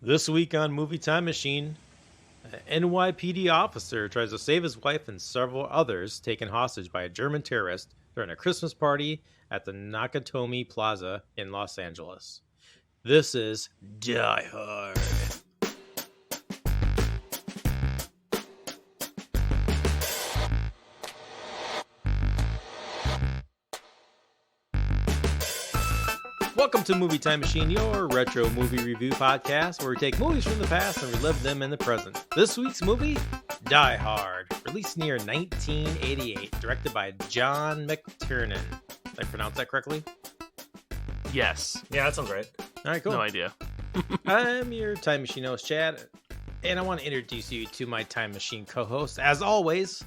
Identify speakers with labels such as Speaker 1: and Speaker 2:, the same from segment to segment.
Speaker 1: This week on Movie Time Machine, an NYPD officer tries to save his wife and several others taken hostage by a German terrorist during a Christmas party at the Nakatomi Plaza in Los Angeles. This is Die Hard. Welcome to Movie Time Machine, your retro movie review podcast where we take movies from the past and relive them in the present. This week's movie, Die Hard, released near 1988, directed by John McTiernan. Did I pronounce that correctly?
Speaker 2: Yes.
Speaker 3: Yeah, that sounds right.
Speaker 1: All right, cool.
Speaker 2: No idea.
Speaker 1: I'm your Time Machine host, Chad, and I want to introduce you to my Time Machine co-host. As always,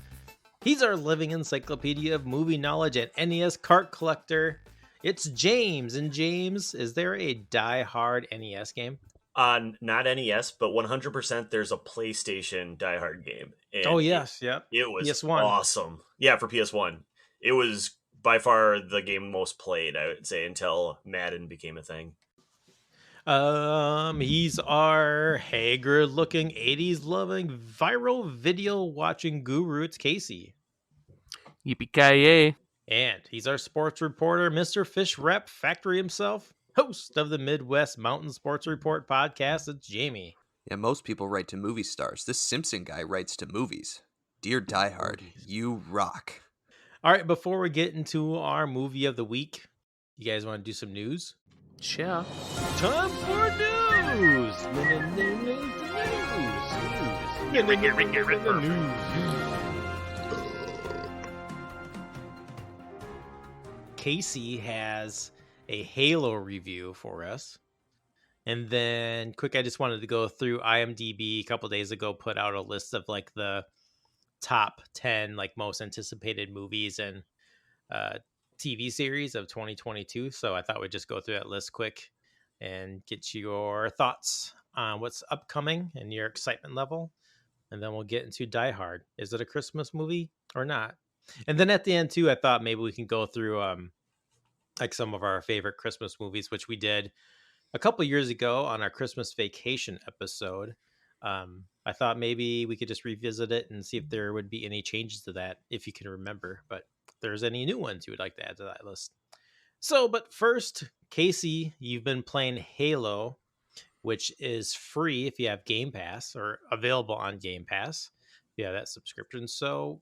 Speaker 1: he's our living encyclopedia of movie knowledge and NES cart collector. It's James. And James, is there a Die Hard NES game?
Speaker 3: Not NES, but 100% there's a PlayStation Die Hard game. And
Speaker 1: Oh, yes. Yep.
Speaker 3: It was
Speaker 1: PS1.
Speaker 3: awesome. Yeah, for PS1. It was by far the game most played, I would say, until Madden became a thing.
Speaker 1: He's our haggard-looking, 80s-loving, viral video-watching guru. It's Casey.
Speaker 2: Yippee-ki-yay.
Speaker 1: And he's our sports reporter, Mr. Fish Rep Factory himself, host of the Midwest Mountain Sports Report podcast. It's Jamie.
Speaker 4: Yeah, most people write to movie stars. This Simpson guy writes to movies. Dear Die Hard, you rock.
Speaker 1: All right, before we get into our movie of the week, you guys want to do some news?
Speaker 2: Sure.
Speaker 1: Time for news! Casey has a Halo review for us. And then, quick, I just wanted to go through IMDb a couple days ago, put out a list of like the top 10 like most anticipated movies and TV series of 2022. So I thought we'd just go through that list quick and get your thoughts on what's upcoming and your excitement level. And then we'll get into Die Hard. Is it a Christmas movie or not? And then at the end too, I thought maybe we can go through like some of our favorite Christmas movies, which we did a couple years ago on our Christmas Vacation episode. I thought maybe we could just revisit it and see if there would be any changes to that, if you can remember. But if there's any new ones you would like to add to that list. So, but first, Casey, you've been playing Halo, which is free if you have Game Pass or available on Game Pass. If you have that subscription. So,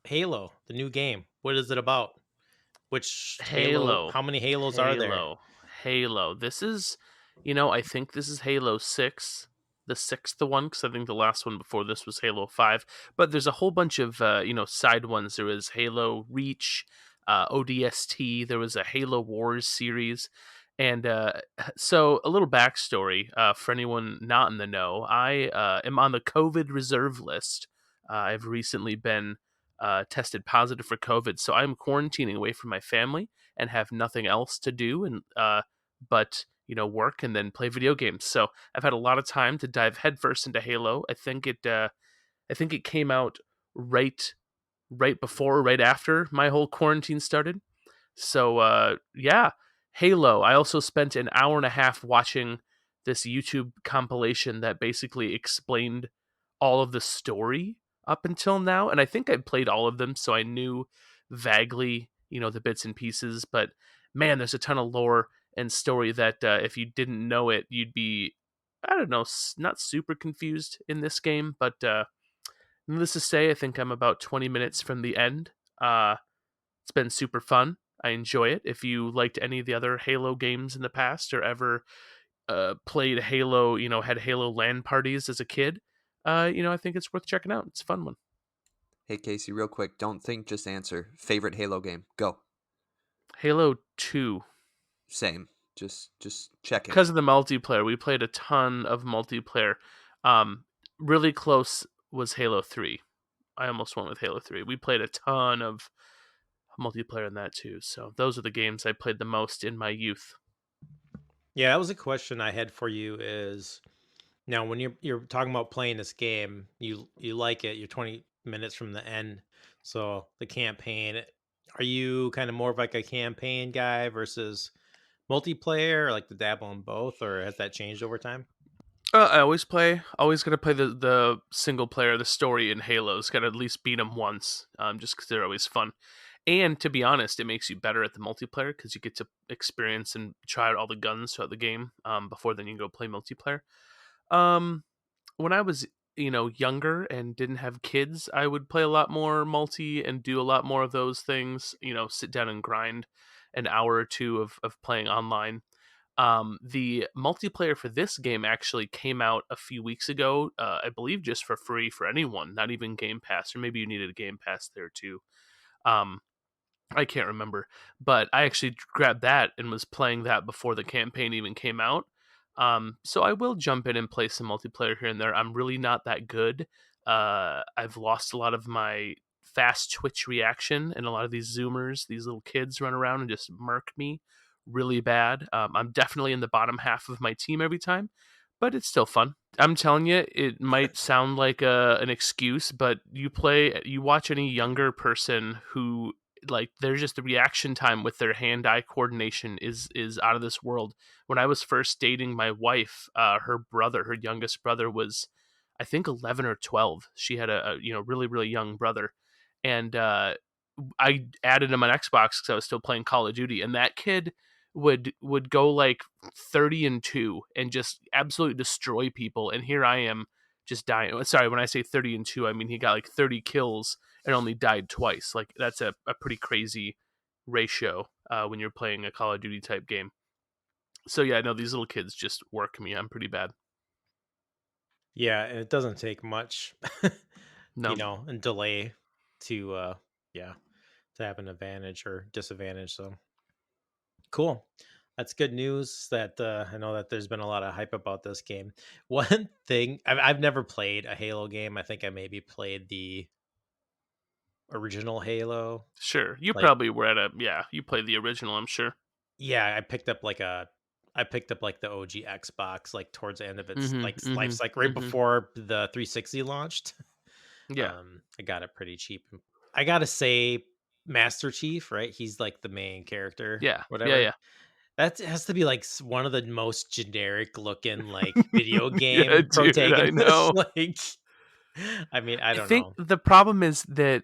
Speaker 1: Halo, the new game. What is it about? Which Halo? How many Halos are there?
Speaker 2: Halo. This is, I think this is Halo 6, the sixth one, because I think the last one before this was Halo 5. But there's a whole bunch of, side ones. There was Halo Reach, ODST. There was a Halo Wars series. And so a little backstory for anyone not in the know. I am on the COVID reserve list. I've recently been tested positive for COVID, so I'm quarantining away from my family and have nothing else to do, and but work and then play video games. So I've had a lot of time to dive headfirst into Halo. I think it came out right before, right after my whole quarantine started. So yeah, Halo. I also spent an hour and a half watching this YouTube compilation that basically explained all of the story up until now, and I think I played all of them, so I knew vaguely, the bits and pieces. But man, there's a ton of lore and story that if you didn't know it, you'd be, I don't know, not super confused in this game. But needless to say, I think I'm about 20 minutes from the end. It's been super fun. I enjoy it. If you liked any of the other Halo games in the past or ever played Halo, had Halo LAN parties as a kid, I think it's worth checking out. It's a fun one.
Speaker 4: Hey, Casey, real quick. Don't think, just answer. Favorite Halo game? Go.
Speaker 2: Halo 2.
Speaker 4: Same. Just check it.
Speaker 2: Because of the multiplayer. We played a ton of multiplayer. Really close was Halo 3. I almost went with Halo 3. We played a ton of multiplayer in that too. So those are the games I played the most in my youth.
Speaker 1: Yeah, that was a question I had for you is, now when you're talking about playing this game, you like it, you're 20 minutes from the end. So the campaign, are you kind of more of like a campaign guy versus multiplayer, or like the dabble in both, or has that changed over time?
Speaker 2: I always gonna play the single player, the story in Halo's. Got to at least beat them once, just because they're always fun. And to be honest, it makes you better at the multiplayer because you get to experience and try out all the guns throughout the game before then you can go play multiplayer. Um, when I was younger and didn't have kids, I would play a lot more multi and do a lot more of those things. Sit down and grind an hour or two of playing online. The multiplayer for this game actually came out a few weeks ago, I believe just for free for anyone, not even Game Pass, or maybe you needed a Game Pass there too. Um, I can't remember, but I actually grabbed that and was playing that before the campaign even came out. So I will jump in and play some multiplayer here and there. I'm really not that good. I've lost a lot of my fast twitch reaction, and a lot of these Zoomers, these little kids, run around and just murk me really bad. I'm definitely in the bottom half of my team every time, but it's still fun. I'm telling you, it might sound like an excuse, but you watch any younger person who, like, there's just the reaction time with their hand-eye coordination is out of this world. When I was first dating my wife, her youngest brother was, I think, 11 or 12. She had a really really young brother, and I added him on Xbox because I was still playing Call of Duty, and that kid would go like 30-2 and just absolutely destroy people. And here I am just dying. Sorry, when I say 30-2, I mean he got like 30 kills and only died twice. Like that's a pretty crazy ratio when you're playing a Call of Duty type game. So yeah, no, these little kids just work me. I'm pretty bad.
Speaker 1: Yeah, and it doesn't take much,
Speaker 2: No.
Speaker 1: and delay to to have an advantage or disadvantage. So cool. That's good news. That I know that there's been a lot of hype about this game. One thing I've never played a Halo game. I think I maybe played the original Halo.
Speaker 2: Sure. You
Speaker 1: Like,
Speaker 2: probably were you played the original, I'm sure.
Speaker 1: yeah, I picked up like the OG Xbox like towards the end of its like
Speaker 2: Mm-hmm.
Speaker 1: life
Speaker 2: Mm-hmm.
Speaker 1: cycle, right
Speaker 2: Mm-hmm.
Speaker 1: before the 360 launched.
Speaker 2: Yeah.
Speaker 1: I got it pretty cheap. I gotta say, Master Chief, right? He's like the main character,
Speaker 2: Yeah. Yeah.
Speaker 1: whatever.
Speaker 2: Yeah.
Speaker 1: That has to be like one of the most generic looking like video
Speaker 2: Yeah,
Speaker 1: game
Speaker 2: dude, I
Speaker 1: protagonists.
Speaker 2: know.
Speaker 1: Like, I mean, I
Speaker 2: I
Speaker 1: don't
Speaker 2: think
Speaker 1: know.
Speaker 2: the problem is that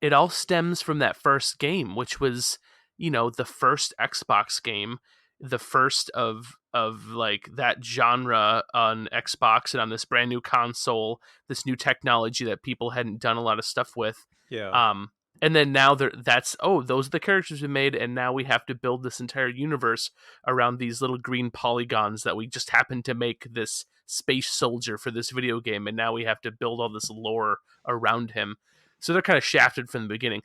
Speaker 2: it all stems from that first game, which was, the first Xbox game, the first of like that genre on Xbox and on this brand new console, this new technology that people hadn't done a lot of stuff with.
Speaker 1: Yeah.
Speaker 2: Um and then now those are the characters we made, and now we have to build this entire universe around these little green polygons that we just happen to make this space soldier for this video game, and now we have to build all this lore around him. So they're kind of shafted from the beginning.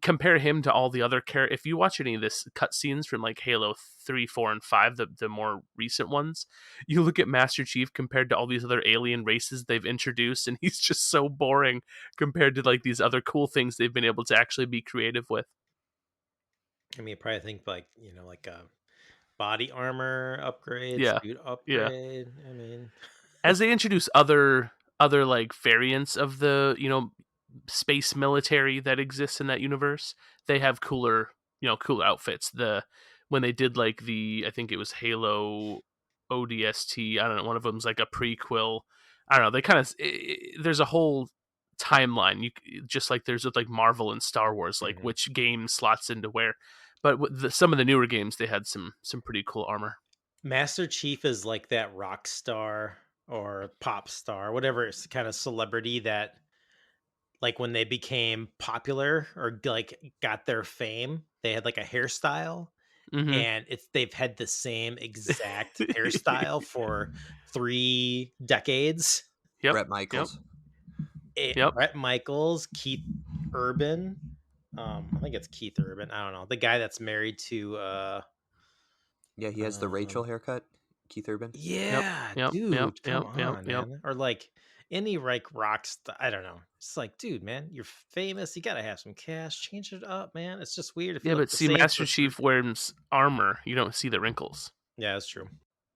Speaker 2: Compare him to all the other characters. If you watch any of this cutscenes from like Halo 3, 4, and 5, the more recent ones, you look at Master Chief compared to all these other alien races they've introduced, and he's just so boring compared to like these other cool things they've been able to actually be creative with.
Speaker 1: I mean, probably think like, like a body armor upgrade,
Speaker 2: Yeah.
Speaker 1: suit
Speaker 2: Yeah.
Speaker 1: upgrade. I mean,
Speaker 2: As they introduce other like variants of the space military that exists in that universe, they have cooler outfits. When they did like I think it was Halo ODST, I don't know, one of them's like a prequel. I don't know, they kind of there's a whole timeline, just like there's with like Marvel and Star Wars, like
Speaker 1: mhm.
Speaker 2: which game slots into where. But some of the newer games, they had some pretty cool armor.
Speaker 1: Master Chief is like that rock star or pop star, whatever kind of celebrity that, like, when they became popular or like got their fame, they had like a hairstyle,
Speaker 2: Mm-hmm.
Speaker 1: and they've had the same exact hairstyle for 3 decades.
Speaker 2: Yep.
Speaker 4: Brett Michaels.
Speaker 2: Yep.
Speaker 1: Brett Michaels, Keith Urban. I think it's Keith Urban. I don't know. The guy that's married to
Speaker 4: Yeah, he has the Rachel haircut. Keith Urban.
Speaker 2: Yep.
Speaker 1: yeah,
Speaker 2: Yep. Yep.
Speaker 1: dude, come
Speaker 2: Yep. Yep.
Speaker 1: on,
Speaker 2: Yep.
Speaker 1: man. Or like any like rock star. I don't know. It's like, dude, man, you're famous. You gotta have some cash. Change it up, man. It's just weird if you
Speaker 2: Yeah,
Speaker 1: look
Speaker 2: but
Speaker 1: the
Speaker 2: see,
Speaker 1: same
Speaker 2: Master Chief wears armor. You don't see the wrinkles.
Speaker 1: Yeah, that's true.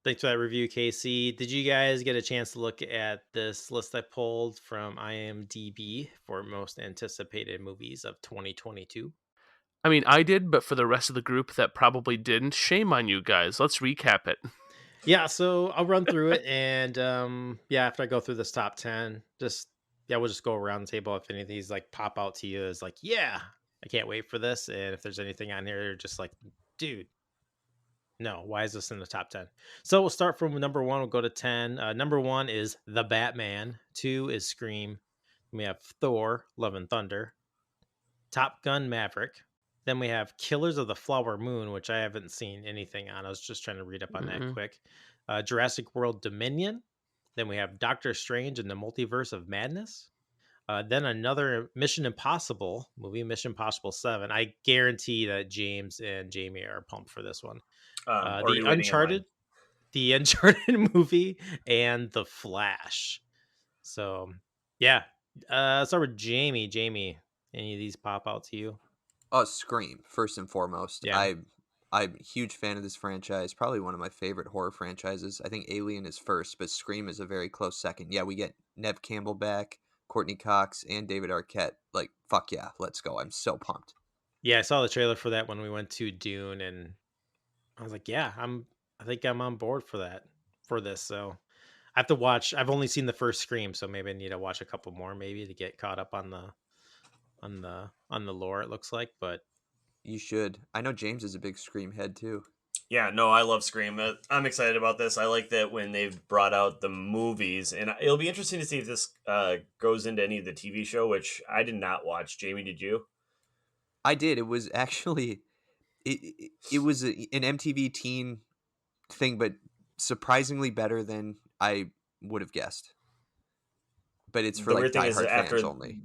Speaker 1: Thanks for that review, Casey. Did you guys get a chance to look at this list I pulled from IMDb for most anticipated movies of 2022?
Speaker 2: I mean, I did, but for the rest of the group that probably didn't, shame on you guys. Let's recap it.
Speaker 1: Yeah, so I'll run through it, and after I go through this top 10, we'll just go around the table. If any of these like pop out to you as like, yeah, I can't wait for this. And if there's anything on here, you're just like, dude, no, why is this in the top 10? So we'll start from number one, we'll go to 10. Number one is The Batman, two is Scream. We have Thor, Love and Thunder, Top Gun Maverick. Then we have Killers of the Flower Moon, which I haven't seen anything on. I was just trying to read up on that
Speaker 2: Mm-mm.
Speaker 1: quick. Jurassic World Dominion. Then we have Doctor Strange and the Multiverse of Madness. Then another Mission Impossible movie, Mission Impossible 7. I guarantee that James and Jamie are pumped for this one. Uh, the
Speaker 3: Already waiting in line.
Speaker 1: Uncharted, the Uncharted movie, and The Flash. So, yeah. Let's start with Jamie. Jamie, any of these pop out to you?
Speaker 4: Scream, first and foremost.
Speaker 1: Yeah.
Speaker 4: I'm a huge fan of this franchise. Probably one of my favorite horror franchises. I think Alien is first, but Scream is a very close second. Yeah, we get Nev Campbell back, Courtney Cox, and David Arquette. Like, fuck yeah, let's go. I'm so pumped.
Speaker 1: Yeah, I saw the trailer for that when we went to Dune, and I was like, yeah, I think I'm on board for that, for this. So I have to watch. I've only seen the first Scream, so maybe I need to watch a couple more, maybe to get caught up on the lore. It looks like, but
Speaker 4: You should. I know James is a big Scream head too.
Speaker 3: Yeah, no, I love Scream. I'm excited about this. I like that when they've brought out the movies, and it'll be interesting to see if this goes into any of the TV show, which I did not watch. Jamie, did you?
Speaker 4: I did. It was actually it was an MTV teen thing, but surprisingly better than I would have guessed. But it's for
Speaker 3: The
Speaker 4: like
Speaker 3: weird thing is
Speaker 4: diehard fans
Speaker 3: after
Speaker 4: only.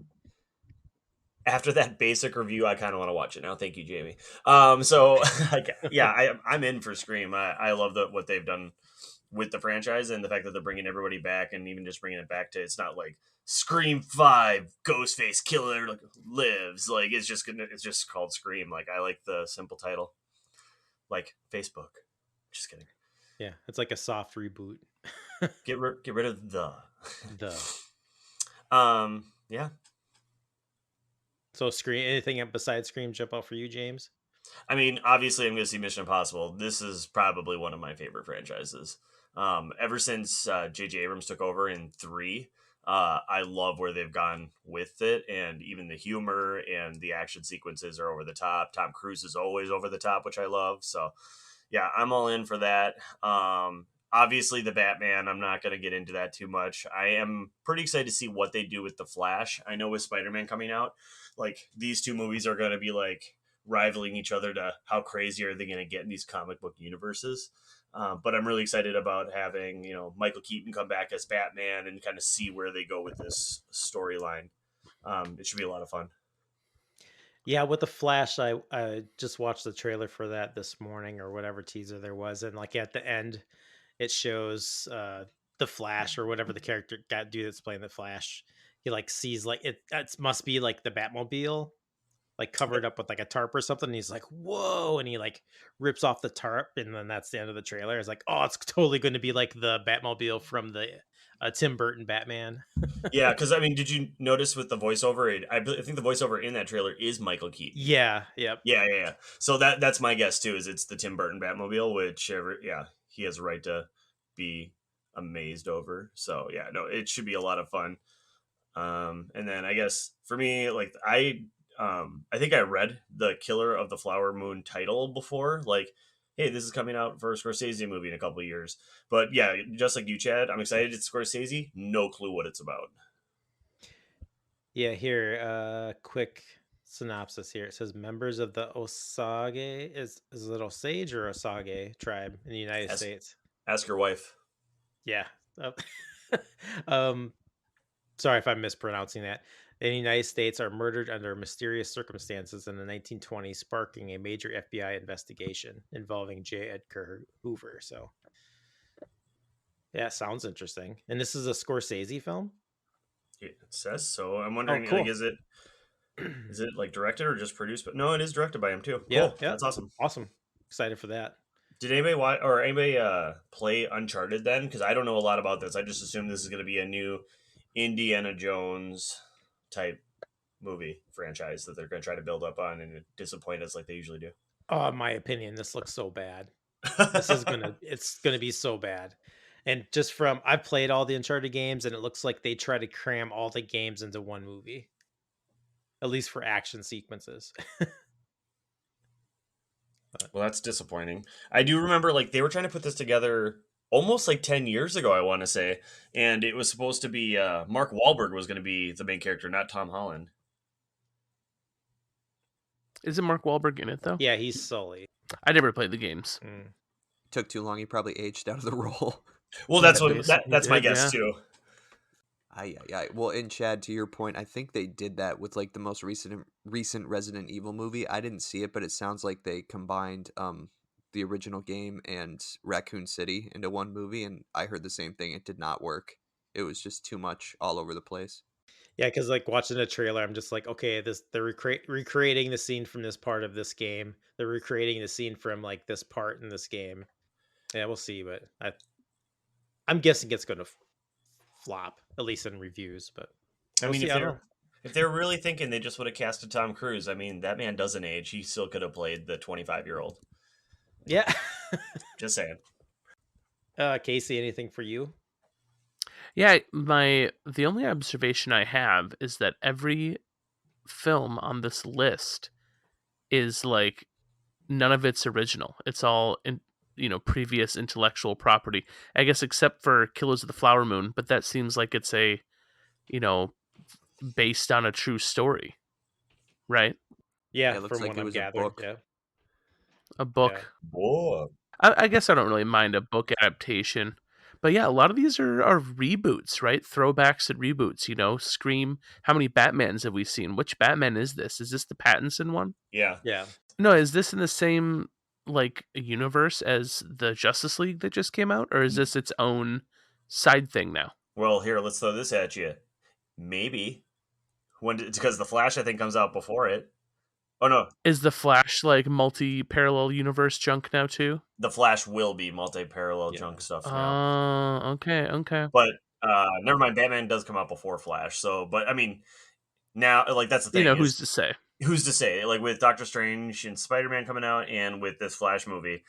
Speaker 3: that basic review, I kind of want to watch it now. Thank you, Jamie. So like, yeah, I'm in for Scream. I love what they've done with the franchise and the fact that they're bringing everybody back, and even just bringing it back to, it's not like Scream 5 Ghostface Killer lives. Like, it's just called Scream. Like, I like the simple title, like Facebook. Just kidding.
Speaker 1: yeah, it's like a soft reboot.
Speaker 3: Get rid of the
Speaker 1: The
Speaker 3: yeah.
Speaker 1: So Scream, anything besides Scream jump out for you, James?
Speaker 3: I mean, obviously, I'm going to see Mission Impossible. This is probably one of my favorite franchises. Ever since J.J. Abrams took over in 3, I love where they've gone with it, and even the humor and the action sequences are over the top. Tom Cruise is always over the top, which I love. So, yeah, I'm all in for that. Obviously, the Batman, I'm not going to get into that too much. I am pretty excited to see what they do with the Flash. I know with Spider-Man coming out, like, these two movies are going to be like rivaling each other to how crazy are they going to get in these comic book universes. But I'm really excited about having, Michael Keaton come back as Batman and kind of see where they go with this storyline. It should be a lot of fun.
Speaker 1: Yeah, with the Flash, I just watched the trailer for that this morning or whatever teaser there was, and like at the end, it shows the Flash or whatever the character got dude that's playing the Flash. He like sees like it must be like the Batmobile, like covered up with like a tarp or something. And he's like, "Whoa!" And he like rips off the tarp, and then that's the end of the trailer. It's like, oh, it's totally going to be like the Batmobile from the Tim Burton Batman.
Speaker 3: Yeah, because I mean, did you notice with the voiceover? I think the voiceover in that trailer is Michael Keaton.
Speaker 1: Yeah, yep.
Speaker 3: Yeah. So that's my guess too. Is it's the Tim Burton Batmobile, which he has a right to be amazed over. So yeah, no, it should be a lot of fun. And then I guess for me, like I think I read the Killer of the Flower Moon title before, like, hey, this is coming out for a Scorsese movie in a couple of years. But yeah, just like you, Chad, I'm excited it's Scorsese. No clue what it's about.
Speaker 1: Yeah, here, quick synopsis here. It says members of the Osage is it Osage or Osage tribe in the United
Speaker 3: Ask,
Speaker 1: States.
Speaker 3: ask your wife.
Speaker 1: Yeah. um, sorry if I'm mispronouncing that. In the United States are murdered under mysterious circumstances in the 1920s, sparking a major FBI investigation involving J. Edgar Hoover. So, yeah, sounds interesting. And this is a Scorsese film?
Speaker 3: It says so. I'm
Speaker 1: Oh,
Speaker 3: wondering,
Speaker 1: cool.
Speaker 3: like, is it like directed or just produced? But no, it is directed by him too.
Speaker 1: Yeah,
Speaker 3: Cool.
Speaker 1: yeah.
Speaker 3: That's awesome.
Speaker 1: Awesome. Excited for that.
Speaker 3: Did anybody watch or anybody play Uncharted then? Because I don't know a lot about this. I just assume this is going to be a new Indiana Jones type movie franchise that they're going to try to build up on and disappoint us like they usually do.
Speaker 1: My opinion, this looks so bad. It's gonna be so bad. And just from I've played all the Uncharted games, and it looks like they try to cram all the games into one movie, at least for action sequences.
Speaker 3: Well, that's disappointing. I do remember like they were trying to put this together almost like 10 years ago, I want to say, and it was supposed to be Mark Wahlberg was going to be the main character, not Tom Holland.
Speaker 2: Isn't Mark Wahlberg in it though?
Speaker 1: Yeah, he's Sully.
Speaker 2: I never played the games.
Speaker 4: Took too long. He probably aged out of the role.
Speaker 3: Well, that's
Speaker 2: Yeah,
Speaker 3: what
Speaker 2: basically
Speaker 3: that's my
Speaker 2: did,
Speaker 3: guess
Speaker 2: yeah.
Speaker 3: too.
Speaker 4: Well, and Chad, to your point, I think they did that with like the most recent Resident Evil movie. I didn't see it, but it sounds like they combined the original game and Raccoon City into one movie, and I heard the same thing. It did not work. It was just too much all over the place.
Speaker 1: Yeah, because like watching a trailer, I'm just like, okay, they're recreating the scene from this part of this game. They're recreating the scene from like this part in this game. Yeah, we'll see, but I'm guessing it's going to flop, at least in reviews. But
Speaker 3: I
Speaker 1: we'll
Speaker 3: mean,
Speaker 1: see. I don't know.
Speaker 3: if they're really thinking they just would have casted Tom Cruise, I mean, that man doesn't age. He still could have played the 25-year-old.
Speaker 1: Yeah.
Speaker 3: Just saying.
Speaker 1: Casey, anything for you?
Speaker 2: Yeah, the only observation I have is that every film on this list is like none of it's original. It's all previous intellectual property. I guess except for Killers of the Flower Moon, but that seems like it's a based on a true story, right?
Speaker 1: Yeah,
Speaker 4: it looks
Speaker 1: from
Speaker 4: like
Speaker 1: what
Speaker 4: it
Speaker 1: I'm
Speaker 4: was a
Speaker 1: gathering.
Speaker 4: book.
Speaker 1: Yeah.
Speaker 2: A book.
Speaker 1: Yeah.
Speaker 3: Whoa.
Speaker 2: I guess I don't really mind a book adaptation. But yeah, a lot of these are reboots, right? Throwbacks and reboots, Scream. How many Batmans have we seen? Which Batman is this? Is this the Pattinson one?
Speaker 3: Yeah.
Speaker 1: Yeah.
Speaker 2: No, is this in the same like universe as the Justice League that just came out? Or is this its own side thing now?
Speaker 3: Well, here, let's throw this at you. Maybe. Because the Flash, I think, comes out before it. Oh, no.
Speaker 2: Is the Flash like multi-parallel universe junk now too?
Speaker 3: The Flash will be multi-parallel junk stuff now.
Speaker 2: Okay.
Speaker 3: But never mind, Batman does come out before Flash. So, but I mean, now, like, that's the thing.
Speaker 2: Who's to say?
Speaker 3: Who's to say? Like, with Doctor Strange and Spider-Man coming out and with this Flash movie,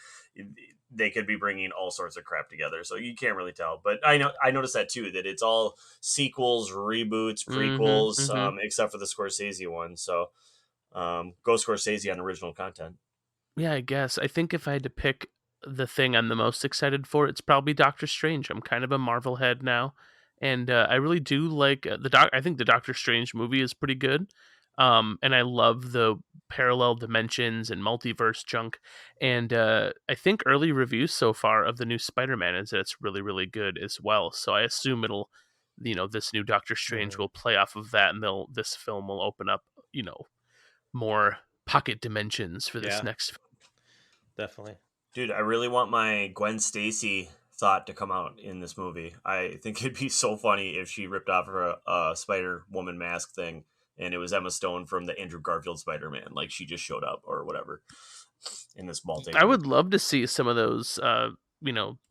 Speaker 3: they could be bringing all sorts of crap together. So you can't really tell. But I noticed that too, that it's all sequels, reboots, prequels, except for the Scorsese one. So go Scorsese on original content.
Speaker 2: Yeah, I guess. I think if I had to pick the thing I'm the most excited for, it's probably Doctor Strange. I'm kind of a Marvel head now, and I really do like I think the Doctor Strange movie is pretty good, and I love the parallel dimensions and multiverse junk. And I think early reviews so far of the new Spider-Man is that it's really, really good as well. So I assume it'll, this new Doctor Strange will play off of that, and this film will open up, more pocket dimensions for this next film.
Speaker 1: Definitely.
Speaker 3: Dude, I really want my Gwen Stacy thought to come out in this movie. I think it'd be so funny if she ripped off her Spider-Woman mask thing and it was Emma Stone from the Andrew Garfield Spider-Man. Like, she just showed up or whatever in this multi.
Speaker 2: I would love to see some of those,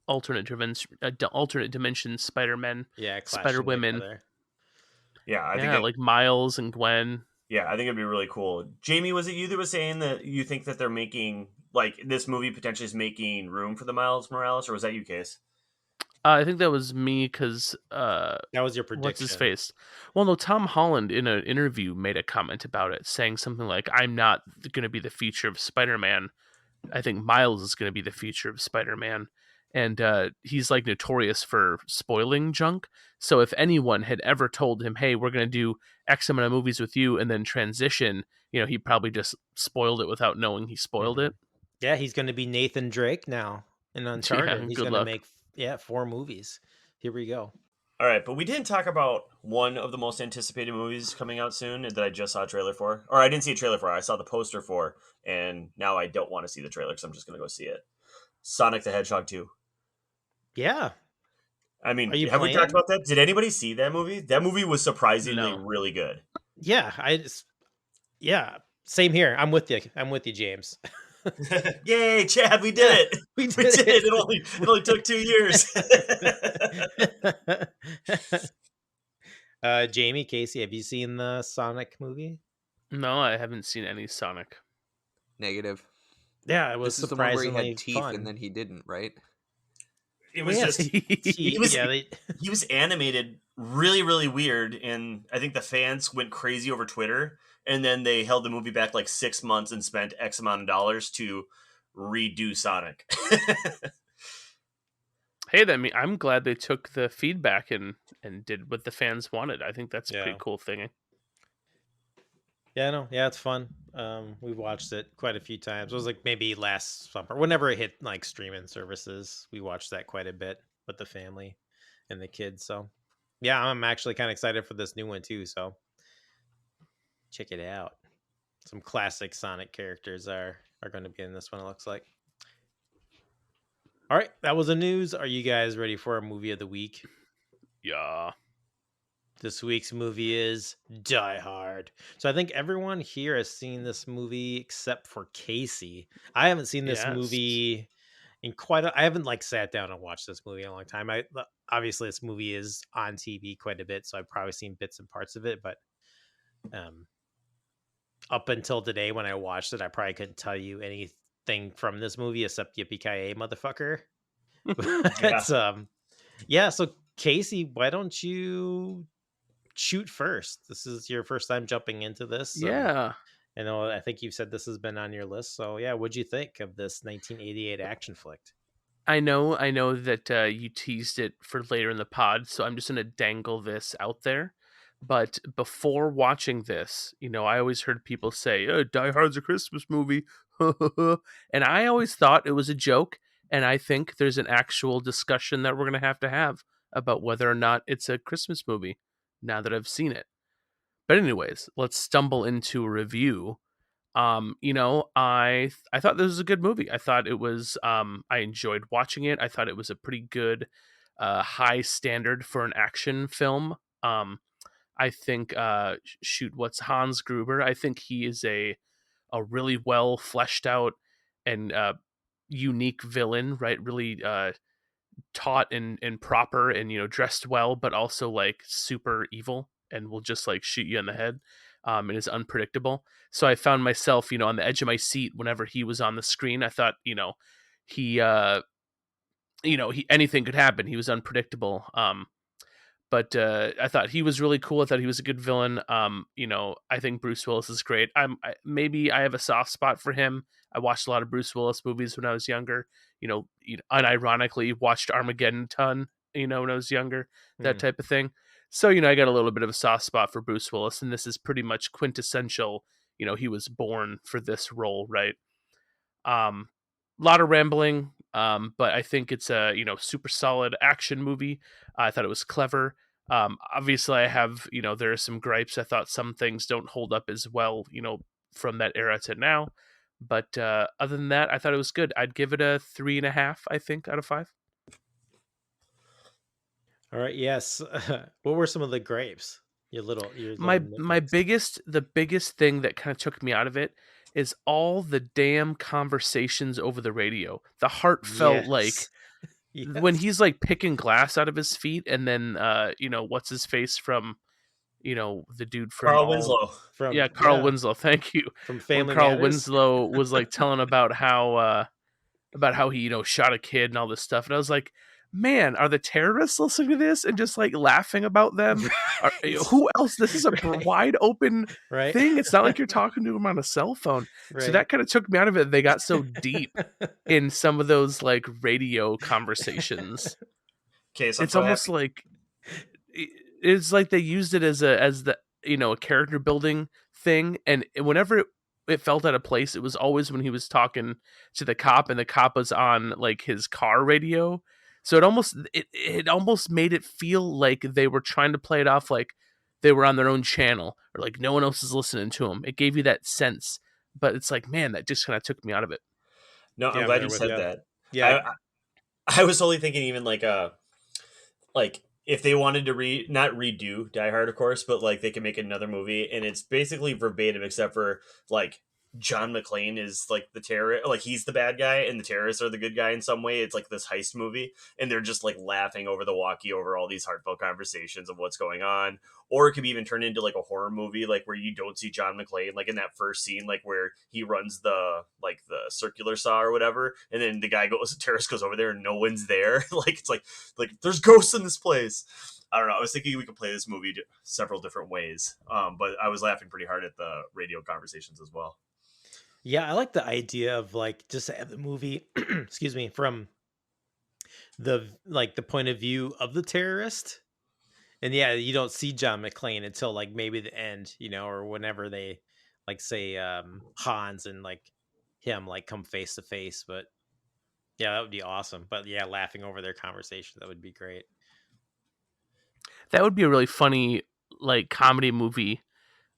Speaker 2: alternate dimension Spider-Men, Spider-Women.
Speaker 3: Yeah, I think
Speaker 2: like Miles and Gwen.
Speaker 3: Yeah, I think it'd be really cool. Jamie, was it you that was saying that you think that they're making, like, this movie potentially is making room for the Miles Morales, or was that you, Case?
Speaker 2: I think that was me because
Speaker 1: that was your prediction.
Speaker 2: What's his face? Well, no, Tom Holland in an interview made a comment about it, saying something like, "I'm not going to be the future of Spider-Man. I think Miles is going to be the future of Spider-Man." And he's like notorious for spoiling junk. So if anyone had ever told him, "Hey, we're going to do X amount of movies with you," and then transition, he probably just spoiled it without knowing he spoiled it.
Speaker 1: Yeah, he's going to be Nathan Drake now in Uncharted.
Speaker 2: Yeah,
Speaker 1: he's going to make 4 movies. Here we go.
Speaker 3: All right, but we didn't talk about one of the most anticipated movies coming out soon that I just saw a trailer for. Or I didn't see a trailer for. I saw the poster for, and now I don't want to see the trailer because I'm just going to go see it. Sonic the Hedgehog 2.
Speaker 1: Yeah.
Speaker 3: I mean, have we talked about that? Did anybody see that movie? That movie was surprisingly really good.
Speaker 1: Yeah, same here. I'm with you, James.
Speaker 3: Yay, Chad, we did it. We did it. It only took 2 years.
Speaker 1: Jamie, Casey, have you seen the Sonic movie?
Speaker 2: No, I haven't seen any Sonic.
Speaker 4: Negative.
Speaker 1: Yeah, it was
Speaker 4: This is the one where he
Speaker 1: surprisingly
Speaker 4: had teeth
Speaker 1: fun.
Speaker 4: and then he didn't, right?
Speaker 3: It
Speaker 1: Well,
Speaker 3: was
Speaker 1: yeah,
Speaker 3: just
Speaker 1: he
Speaker 3: was-
Speaker 1: yeah, they,
Speaker 3: he was animated really, really weird, and I think the fans went crazy over Twitter, and then they held the movie back like 6 months and spent X amount of dollars to redo Sonic.
Speaker 2: Hey, I'm glad they took the feedback and did what the fans wanted. I think that's a pretty
Speaker 1: yeah.
Speaker 2: cool thing.
Speaker 1: Yeah, no, yeah, it's fun. We've watched it quite a few times. It was like maybe last summer, whenever it hit like streaming services, we watched that quite a bit with the family and the kids. So, yeah, I'm actually kind of excited for this new one too. So, check it out. Some classic Sonic characters are going to be in this one. It looks like. All right, that was the news. Are you guys ready for our movie of the week?
Speaker 2: Yeah.
Speaker 1: This week's movie is Die Hard. So I think everyone here has seen this movie except for Casey. I haven't seen this
Speaker 2: Yes.
Speaker 1: movie in quite a I haven't like sat down and watched this movie in a long time. I obviously this movie is on TV quite a bit, so I've probably seen bits and parts of it, but um up until today when I watched it, I probably couldn't tell you anything from this movie except Yippee-ki-yay, motherfucker.
Speaker 3: Yeah.
Speaker 1: But yeah, so Casey, why don't you shoot first? This is your first time jumping into this.
Speaker 2: Yeah.
Speaker 1: I think you've said this has been on your list. So yeah, what'd you think of this 1988 action flick?
Speaker 2: I know that you teased it for later in the pod, so I'm just going to dangle this out there. But before watching this, I always heard people say, "Oh, Die Hard's a Christmas movie." And I always thought it was a joke, and I think there's an actual discussion that we're going to have about whether or not it's a Christmas movie now that I've seen it. But anyways, let's stumble into a review. I thought this was a good movie. I thought it was I enjoyed watching it. I thought it was a pretty good high standard for an action film. I think shoot, what's Hans Gruber? I think he is a really well fleshed out and unique villain, right? Really taut and proper and dressed well, but also like super evil and will just like shoot you in the head. And is unpredictable. So I found myself, on the edge of my seat whenever he was on the screen. I thought, he, he anything could happen. He was unpredictable. But I thought he was really cool. I thought he was a good villain. I think Bruce Willis is great. Maybe I have a soft spot for him. I watched a lot of Bruce Willis movies when I was younger. Unironically watched Armageddon a ton. When I was younger, that type of thing. So I got a little bit of a soft spot for Bruce Willis, and this is pretty much quintessential. He was born for this role, right? A lot of rambling, but I think it's a super solid action movie. I thought it was clever. Obviously, I have there are some gripes. I thought some things don't hold up as well, from that era to now. But other than that, I thought it was good. I'd give it a 3.5, I think, out of 5.
Speaker 1: All right, yes. What were some of the grapes? Your little
Speaker 2: My
Speaker 1: nitpicks.
Speaker 2: the biggest thing that kind of took me out of it is all the damn conversations over the radio. The heartfelt like when he's like picking glass out of his feet, and then what's his face from the dude from
Speaker 3: Carl Winslow.
Speaker 2: Carl Winslow, thank you.
Speaker 1: From
Speaker 2: When
Speaker 1: Family
Speaker 2: Carl
Speaker 1: Matters.
Speaker 2: Winslow was like telling about how he shot a kid and all this stuff, and I was like, man, are the terrorists listening to this and just like laughing about them? Who else? This is a wide open
Speaker 1: right
Speaker 2: thing. It's not like you're talking to them on a cell phone.
Speaker 1: right.
Speaker 2: So that kind of took me out of it. They got so deep in some of those like radio conversations.
Speaker 3: Okay, so
Speaker 2: It's almost like it's like they used it as the a character building thing, and whenever it felt out of place, it was always when he was talking to the cop and the cop was on like his car radio. So it almost made it feel like they were trying to play it off like they were on their own channel or like no one else is listening to them. It gave you that sense, but it's like, man, that just kind of took me out of it.
Speaker 3: No, I'm glad you said that.
Speaker 1: Yeah,
Speaker 3: I was totally thinking even like if they wanted to not redo Die Hard, of course, but like they can make another movie and it's basically verbatim except for like John McClane is like the terrorist, like he's the bad guy and the terrorists are the good guy in some way. It's like this heist movie and they're just like laughing over the walkie over all these heartfelt conversations of what's going on. Or it could be even turned into like a horror movie, like where you don't see John McClane, like in that first scene, like where he runs the circular saw or whatever, and then the terrorist goes over there and no one's there. Like it's like there's ghosts in this place. I don't know. I was thinking we could play this movie several different ways, but I was laughing pretty hard at the radio conversations as well.
Speaker 1: Yeah, I like the idea of like just have the movie, excuse me, from the point of view of the terrorist. And yeah, you don't see John McClane until like maybe the end, or whenever they like say Hans and like him like come face to face. But yeah, that would be awesome. But yeah, laughing over their conversation, that would be great.
Speaker 2: That would be a really funny like comedy movie.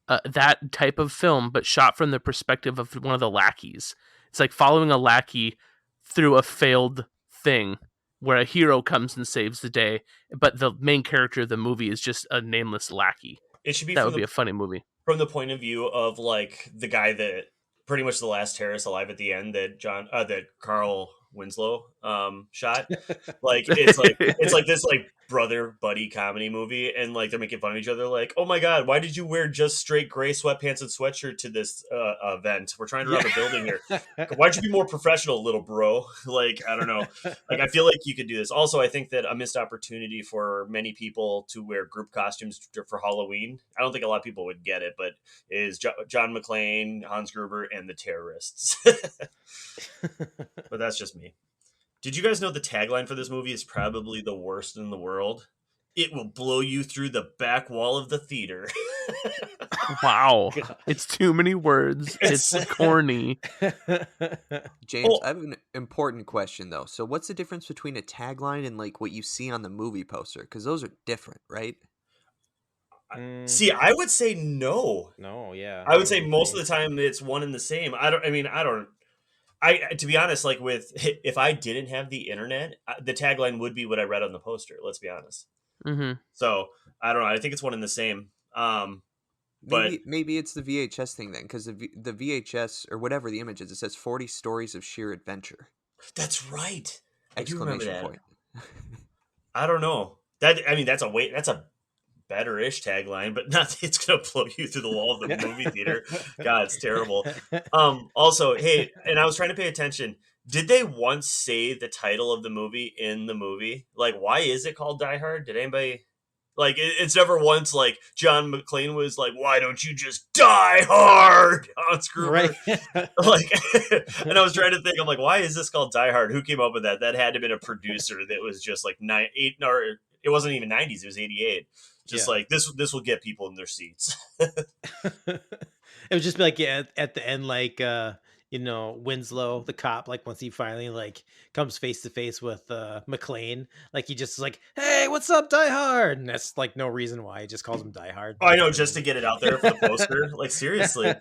Speaker 2: That type of film, but shot from the perspective of one of the lackeys. It's like following a lackey through a failed thing where a hero comes and saves the day, but the main character of the movie is just a nameless lackey.
Speaker 3: It should be
Speaker 2: that would be a funny movie.
Speaker 3: From the point of view of like the guy that pretty much the last terrorist alive at the end that Karl Winslow shot. Like it's like this like brother buddy comedy movie, and like they're making fun of each other. Like, oh my god, why did you wear just straight gray sweatpants and sweatshirt to this event? We're trying to rob a building here. Why'd you be more professional, little bro? Like, I don't know. Like, I feel like you could do this. Also, I think that a missed opportunity for many people to wear group costumes for Halloween. I don't think a lot of people would get it, but is John McClane, Hans Gruber, and the terrorists. But that's just me. Did you guys know the tagline for this movie is probably the worst in the world? It will blow you through the back wall of the theater.
Speaker 2: Wow. It's too many words. It's corny.
Speaker 4: James, I have an important question, though. So what's the difference between a tagline and like what you see on the movie poster? Because those are different, right?
Speaker 3: See, I would say no.
Speaker 1: No, yeah.
Speaker 3: I would say most of the time it's one and the same. To be honest, like if I didn't have the internet, the tagline would be what I read on the poster. Let's be honest.
Speaker 2: Mm-hmm.
Speaker 3: So I don't know. I think it's one and the same. But
Speaker 4: maybe it's the VHS thing then, because the VHS or whatever the image is, it says 40 stories of sheer adventure.
Speaker 3: That's right.
Speaker 4: Exclamation point.
Speaker 3: I don't know. That's a better-ish tagline, but not it's gonna blow you through the wall of the movie theater. God, it's terrible. Also, hey, and I was trying to pay attention. Did they once say the title of the movie in the movie? Like, why is it called Die Hard? Did anybody like? It's never once like John McClane was like, "Why don't you just die hard?" on Scrooge. Right. Like, and I was trying to think. I'm like, why is this called Die Hard? Who came up with that? That had to have been a producer that was just like it wasn't even 90s. It was 88. Just like this will get people in their seats.
Speaker 1: It would just be like at the end, like Winslow, the cop, like once he finally like comes face to face with McClane, like he just is like, "Hey, what's up, Die Hard?" And that's like no reason why he just calls him Die Hard.
Speaker 3: Oh, I know, just to get it out there for the poster. Like seriously.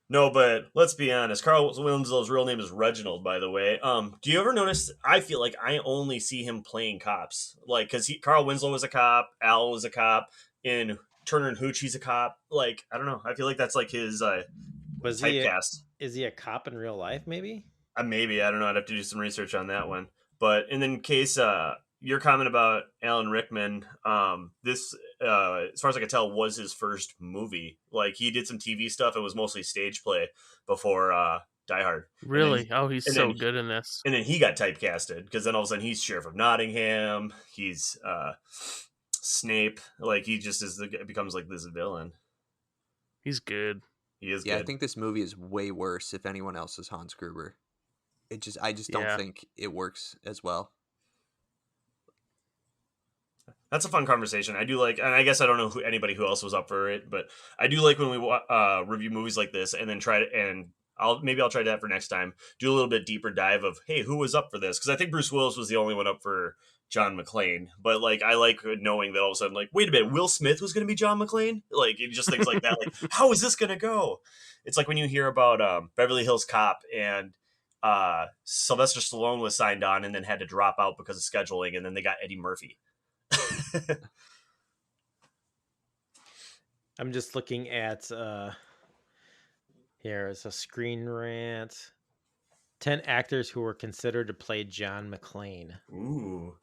Speaker 3: No, but let's be honest. Karl Winslow's real name is Reginald, by the way. Do you ever notice? I feel like I only see him playing cops, like because Karl Winslow was a cop, Al was a cop, in Turner and Hooch he's a cop. Like I don't know. I feel like that's like his typecast.
Speaker 1: Is he a cop in real life? Maybe.
Speaker 3: Maybe I don't know. I'd have to do some research on that one. But and then in case your comment about Alan Rickman, this as far as I can tell was his first movie. Like he did some TV stuff and was mostly stage play before Die Hard.
Speaker 2: Really? He's so good in this.
Speaker 3: And then he got typecasted because then all of a sudden he's Sheriff of Nottingham. He's Snape. Like he just becomes like this villain.
Speaker 2: He's good.
Speaker 3: He is.
Speaker 4: Yeah,
Speaker 3: good.
Speaker 4: I think this movie is way worse if anyone else is Hans Gruber. I just don't think it works as well.
Speaker 3: That's a fun conversation. I do like, and I guess I don't know anybody who else was up for it, but I do like when we review movies like this and then I'll try that for next time. Do a little bit deeper dive of, hey, who was up for this? Because I think Bruce Willis was the only one up for John McClane, but like I like knowing that all of a sudden, like, wait a minute, Will Smith was going to be John McClane, like just things like that. Like, how is this going to go? It's like when you hear about Beverly Hills Cop and Sylvester Stallone was signed on and then had to drop out because of scheduling, and then they got Eddie Murphy.
Speaker 1: I'm just looking at Here is a Screen Rant. 10 actors who were considered to play John McClane.
Speaker 3: Ooh.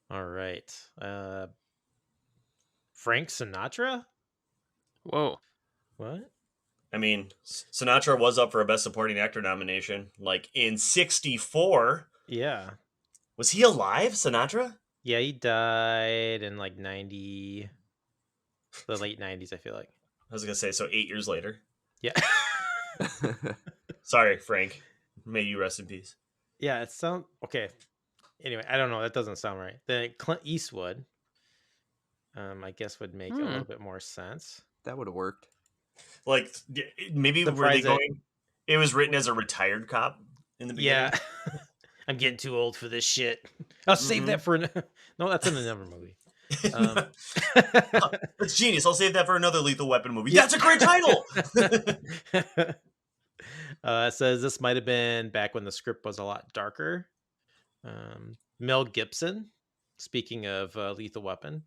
Speaker 1: All right. Frank Sinatra?
Speaker 2: Whoa.
Speaker 1: What?
Speaker 3: I mean, Sinatra was up for a Best Supporting Actor nomination, like in '64.
Speaker 1: Yeah.
Speaker 3: Was he alive, Sinatra?
Speaker 1: Yeah, he died in like the late 90s, I feel like.
Speaker 3: I was gonna say, so 8 years later.
Speaker 1: Yeah.
Speaker 3: Sorry, Frank. May you rest in peace.
Speaker 1: Yeah, it sounds okay. Anyway, I don't know. That doesn't sound right. Then Clint Eastwood, I guess would make a little bit more sense.
Speaker 4: That would have worked.
Speaker 3: Like, maybe were they
Speaker 1: Surprised that-
Speaker 3: going? It was written as a retired cop in the beginning.
Speaker 1: Yeah. I'm getting too old for this shit. I'll save that for no, that's in another movie.
Speaker 3: That's genius. I'll save that for another Lethal Weapon movie.
Speaker 1: Yeah.
Speaker 3: That's a great title.
Speaker 1: It says this might have been back when the script was a lot darker. Mel Gibson, speaking of Lethal Weapon.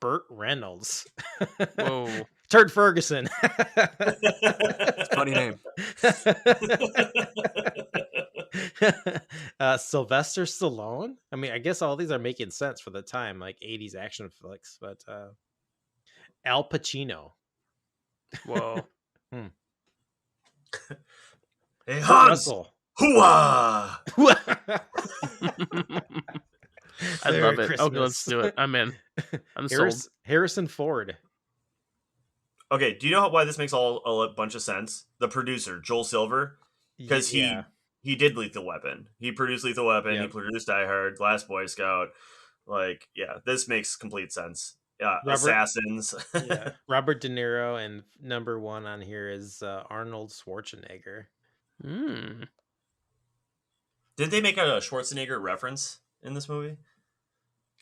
Speaker 1: Burt Reynolds.
Speaker 2: Whoa.
Speaker 1: Turd Ferguson.
Speaker 4: Funny name.
Speaker 1: Sylvester Stallone. I mean, I guess all these are making sense for the time, like 80s action flicks, but Al Pacino.
Speaker 2: Whoa.
Speaker 3: Hey,
Speaker 1: Kurt
Speaker 3: Hans.
Speaker 1: Russell.
Speaker 3: Hooah!
Speaker 2: I
Speaker 1: Merry
Speaker 2: love it. Okay,
Speaker 1: Christmas.
Speaker 2: let's do it. I'm in. I'm sold.
Speaker 1: Harrison Ford.
Speaker 3: Okay, do you know why this makes a bunch of sense? The producer, Joel Silver, because he did Lethal Weapon. He produced Lethal Weapon.
Speaker 1: Yep.
Speaker 3: He produced Die Hard, Last Boy Scout. Like, yeah, this makes complete sense. Assassins.
Speaker 1: Yeah. Robert De Niro, and number one on here is Arnold Schwarzenegger.
Speaker 2: Mm.
Speaker 3: Did they make a Schwarzenegger reference in this movie?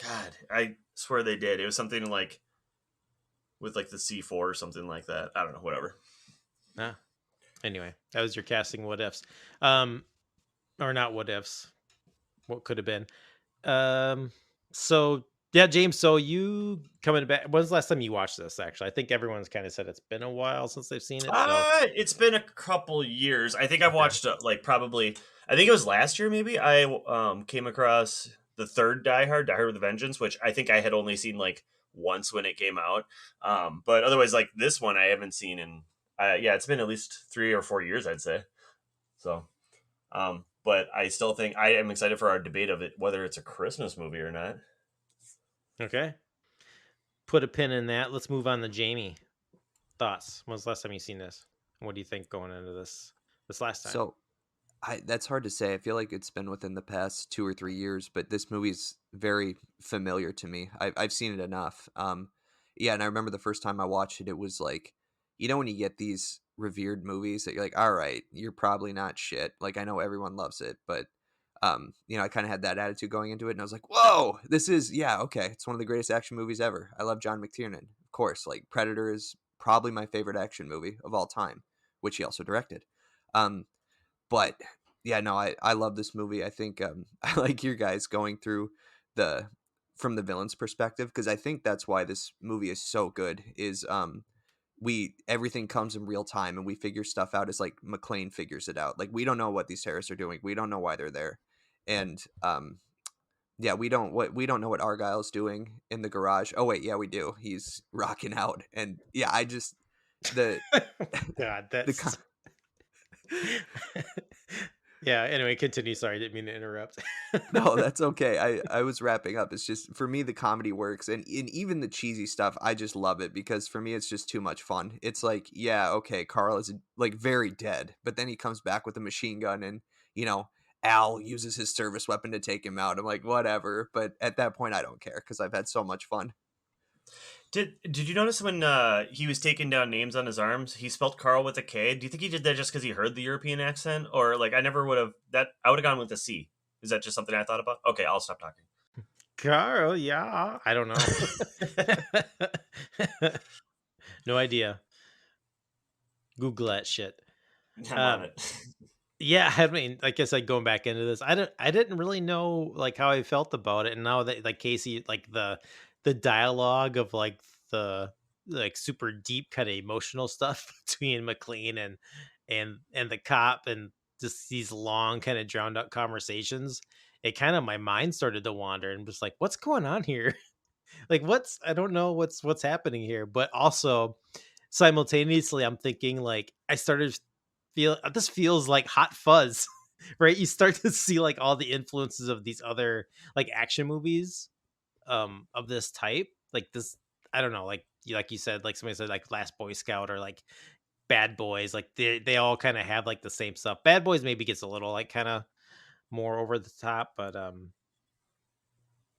Speaker 3: God, I swear they did. It was something like with like the C4 or something like that. I don't know, whatever.
Speaker 1: Ah. Anyway, that was your casting what ifs. Or not what ifs. What could have been. So yeah, James, so you coming back, when's the last time you watched this? Actually, I think everyone's kind of said it's been a while since they've seen it. So
Speaker 3: It's been a couple years. I think I've watched like probably, I think it was last year maybe. I came across the third Die Hard with a Vengeance, which I think I had only seen like once when it came out. But otherwise, like this one I haven't seen in it's been at least 3 or 4 years, I'd say. So but I still think I am excited for our debate of it, whether it's a Christmas movie or not.
Speaker 1: okay. Put a pin in that. Let's move on to Jamie. Thoughts? When's the last time you seen this? What do you think going into this last time?
Speaker 4: So, that's hard to say. I feel like it's been within the past 2 or 3 years, but this movie's very familiar to me. I've seen it enough. Yeah, and I remember the first time I watched it, it was like, when you get these revered movies that you're like, all right, you're probably not shit. Like, I know everyone loves it, but I kind of had that attitude going into it, and I was like, whoa, this is, okay, it's one of the greatest action movies ever. I love John McTiernan, of course. Like, Predator is probably my favorite action movie of all time, which he also directed. But yeah, no, I love this movie. I think I like your guys going through from the villain's perspective, because I think that's why this movie is so good. Is everything comes in real time, and we figure stuff out as like McClane figures it out. Like, we don't know what these terrorists are doing. We don't know why they're there, and we don't know what Argyle's doing in the garage. Oh wait, yeah, we do. He's rocking out, and yeah, I just
Speaker 1: God, that's yeah, anyway, continue. Sorry, didn't mean to interrupt.
Speaker 4: No, that's okay. I was wrapping up. It's just, for me, the comedy works, and even the cheesy stuff, I just love it, because for me, it's just too much fun. It's like, yeah, okay, Karl is like very dead, but then he comes back with a machine gun, and Al uses his service weapon to take him out. I'm like, whatever, but at that point, I don't care, because I've had so much fun.
Speaker 3: Did you notice when he was taking down names on his arms, he spelled Karl with a K? Do you think he did that just because he heard the European accent? Or like, I never would have, I would have gone with a C. Is that just something I thought about? Okay, I'll stop talking.
Speaker 1: Karl, yeah. I don't know. No idea. Google that shit.
Speaker 3: I'm on it.
Speaker 1: Yeah, I mean, like I said, going back into this, I didn't really know like how I felt about it, and now that like Casey, like the dialogue of like the like super deep kind of emotional stuff between McClane and the cop, and just these long kind of drowned out conversations, it kind of, my mind started to wander and was like, what's going on here? Like, I don't know what's happening here. But also simultaneously I'm thinking, like, I started feel this feels like Hot Fuzz. Right, you start to see like all the influences of these other like action movies of this type, like this, I don't know, like you said, like somebody said, like Last Boy Scout or like Bad Boys, like they all kind of have like the same stuff. Bad Boys maybe gets a little like kind of more over the top, but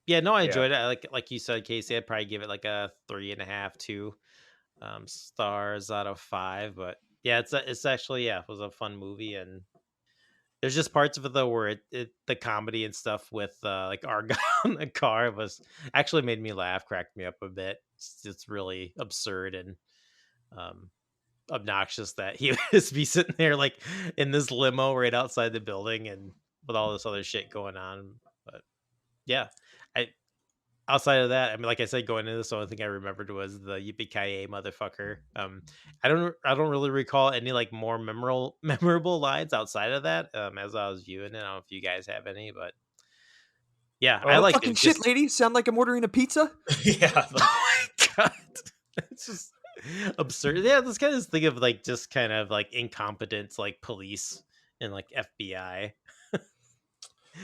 Speaker 1: yeah, no, I
Speaker 3: Yeah.
Speaker 1: enjoyed it. Like you said, Casey, I'd probably give it like a 3.5, 2 stars out of 5. But yeah, it's actually, yeah, it was a fun movie. And there's just parts of it though where the comedy and stuff with like Argon the car was actually made me laugh, cracked me up a bit. It's really absurd and um obnoxious that he would just be sitting there like in this limo right outside the building and with all this other shit going on. But yeah, I outside of that, I mean, like I said, going into this, the only thing I remembered was the yippee motherfucker. I don't really recall any like more memorable lines outside of that. As I was viewing it, I don't know if you guys have any, but yeah, I
Speaker 3: Oh,
Speaker 1: like
Speaker 4: Fucking
Speaker 1: it.
Speaker 4: shit,
Speaker 1: Just
Speaker 4: lady. Sound like I'm ordering a pizza?
Speaker 3: yeah.
Speaker 1: oh my god, it's just absurd. Yeah, this kind of thing of like just kind of like incompetent like police and like FBI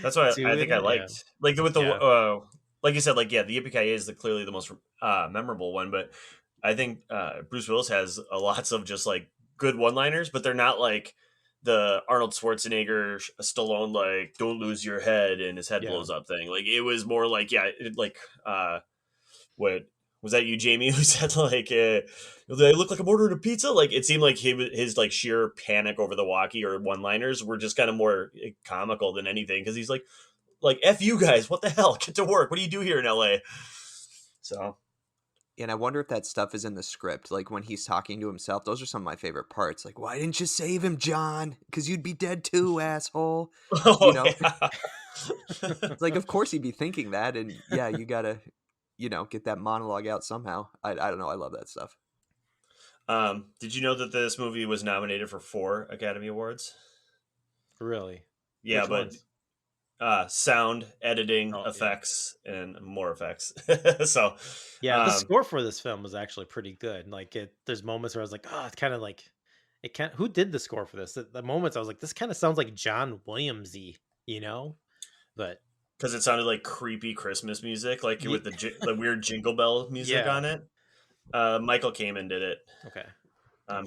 Speaker 3: That's what
Speaker 1: too
Speaker 3: I
Speaker 1: in
Speaker 3: think I
Speaker 1: it. Yeah,
Speaker 3: liked. Like with the
Speaker 1: yeah,
Speaker 3: like you said, like yeah, the Yippee is clearly the most memorable one, but I think Bruce Willis has lots of just like good one-liners, but they're not like the Arnold Schwarzenegger, Stallone, like "Don't lose your head" and his head
Speaker 1: yeah.
Speaker 3: blows up thing. Like it was more like like what was that you, Jamie, who said like, "Do I look like I'm ordering a pizza?" Like it seemed like his like sheer panic over the walkie or one-liners were just kind of more comical than anything because he's like "F you guys, what the hell? Get to work. What do you do here in LA?" So
Speaker 4: And I wonder if that stuff is in the script. Like when he's talking to himself, those are some of my favorite parts. Like, why didn't you save him, John? Because you'd be dead too, asshole. You
Speaker 3: oh
Speaker 4: know,
Speaker 3: yeah.
Speaker 4: it's like, of course he'd be thinking that. And yeah, you gotta, get that monologue out somehow. I don't know. I love that stuff.
Speaker 3: Did you know that this movie was nominated for 4 Academy Awards?
Speaker 1: Really.
Speaker 3: Yeah,
Speaker 1: Which
Speaker 3: but
Speaker 1: ones?
Speaker 3: sound, editing,
Speaker 1: Oh yeah.
Speaker 3: effects, and more effects. So,
Speaker 1: Yeah, the
Speaker 3: um,
Speaker 1: score for this film was actually pretty good. Like there's moments where I was like, oh, it's kind of like it can't. Who did the score for this? The moments I was like, this kind of sounds like John Williamsy, you know? But
Speaker 3: because it sounded like creepy Christmas music, like with
Speaker 1: ye-
Speaker 3: the weird jingle bell music
Speaker 1: yeah,
Speaker 3: on it. Michael Kamen did it.
Speaker 1: okay,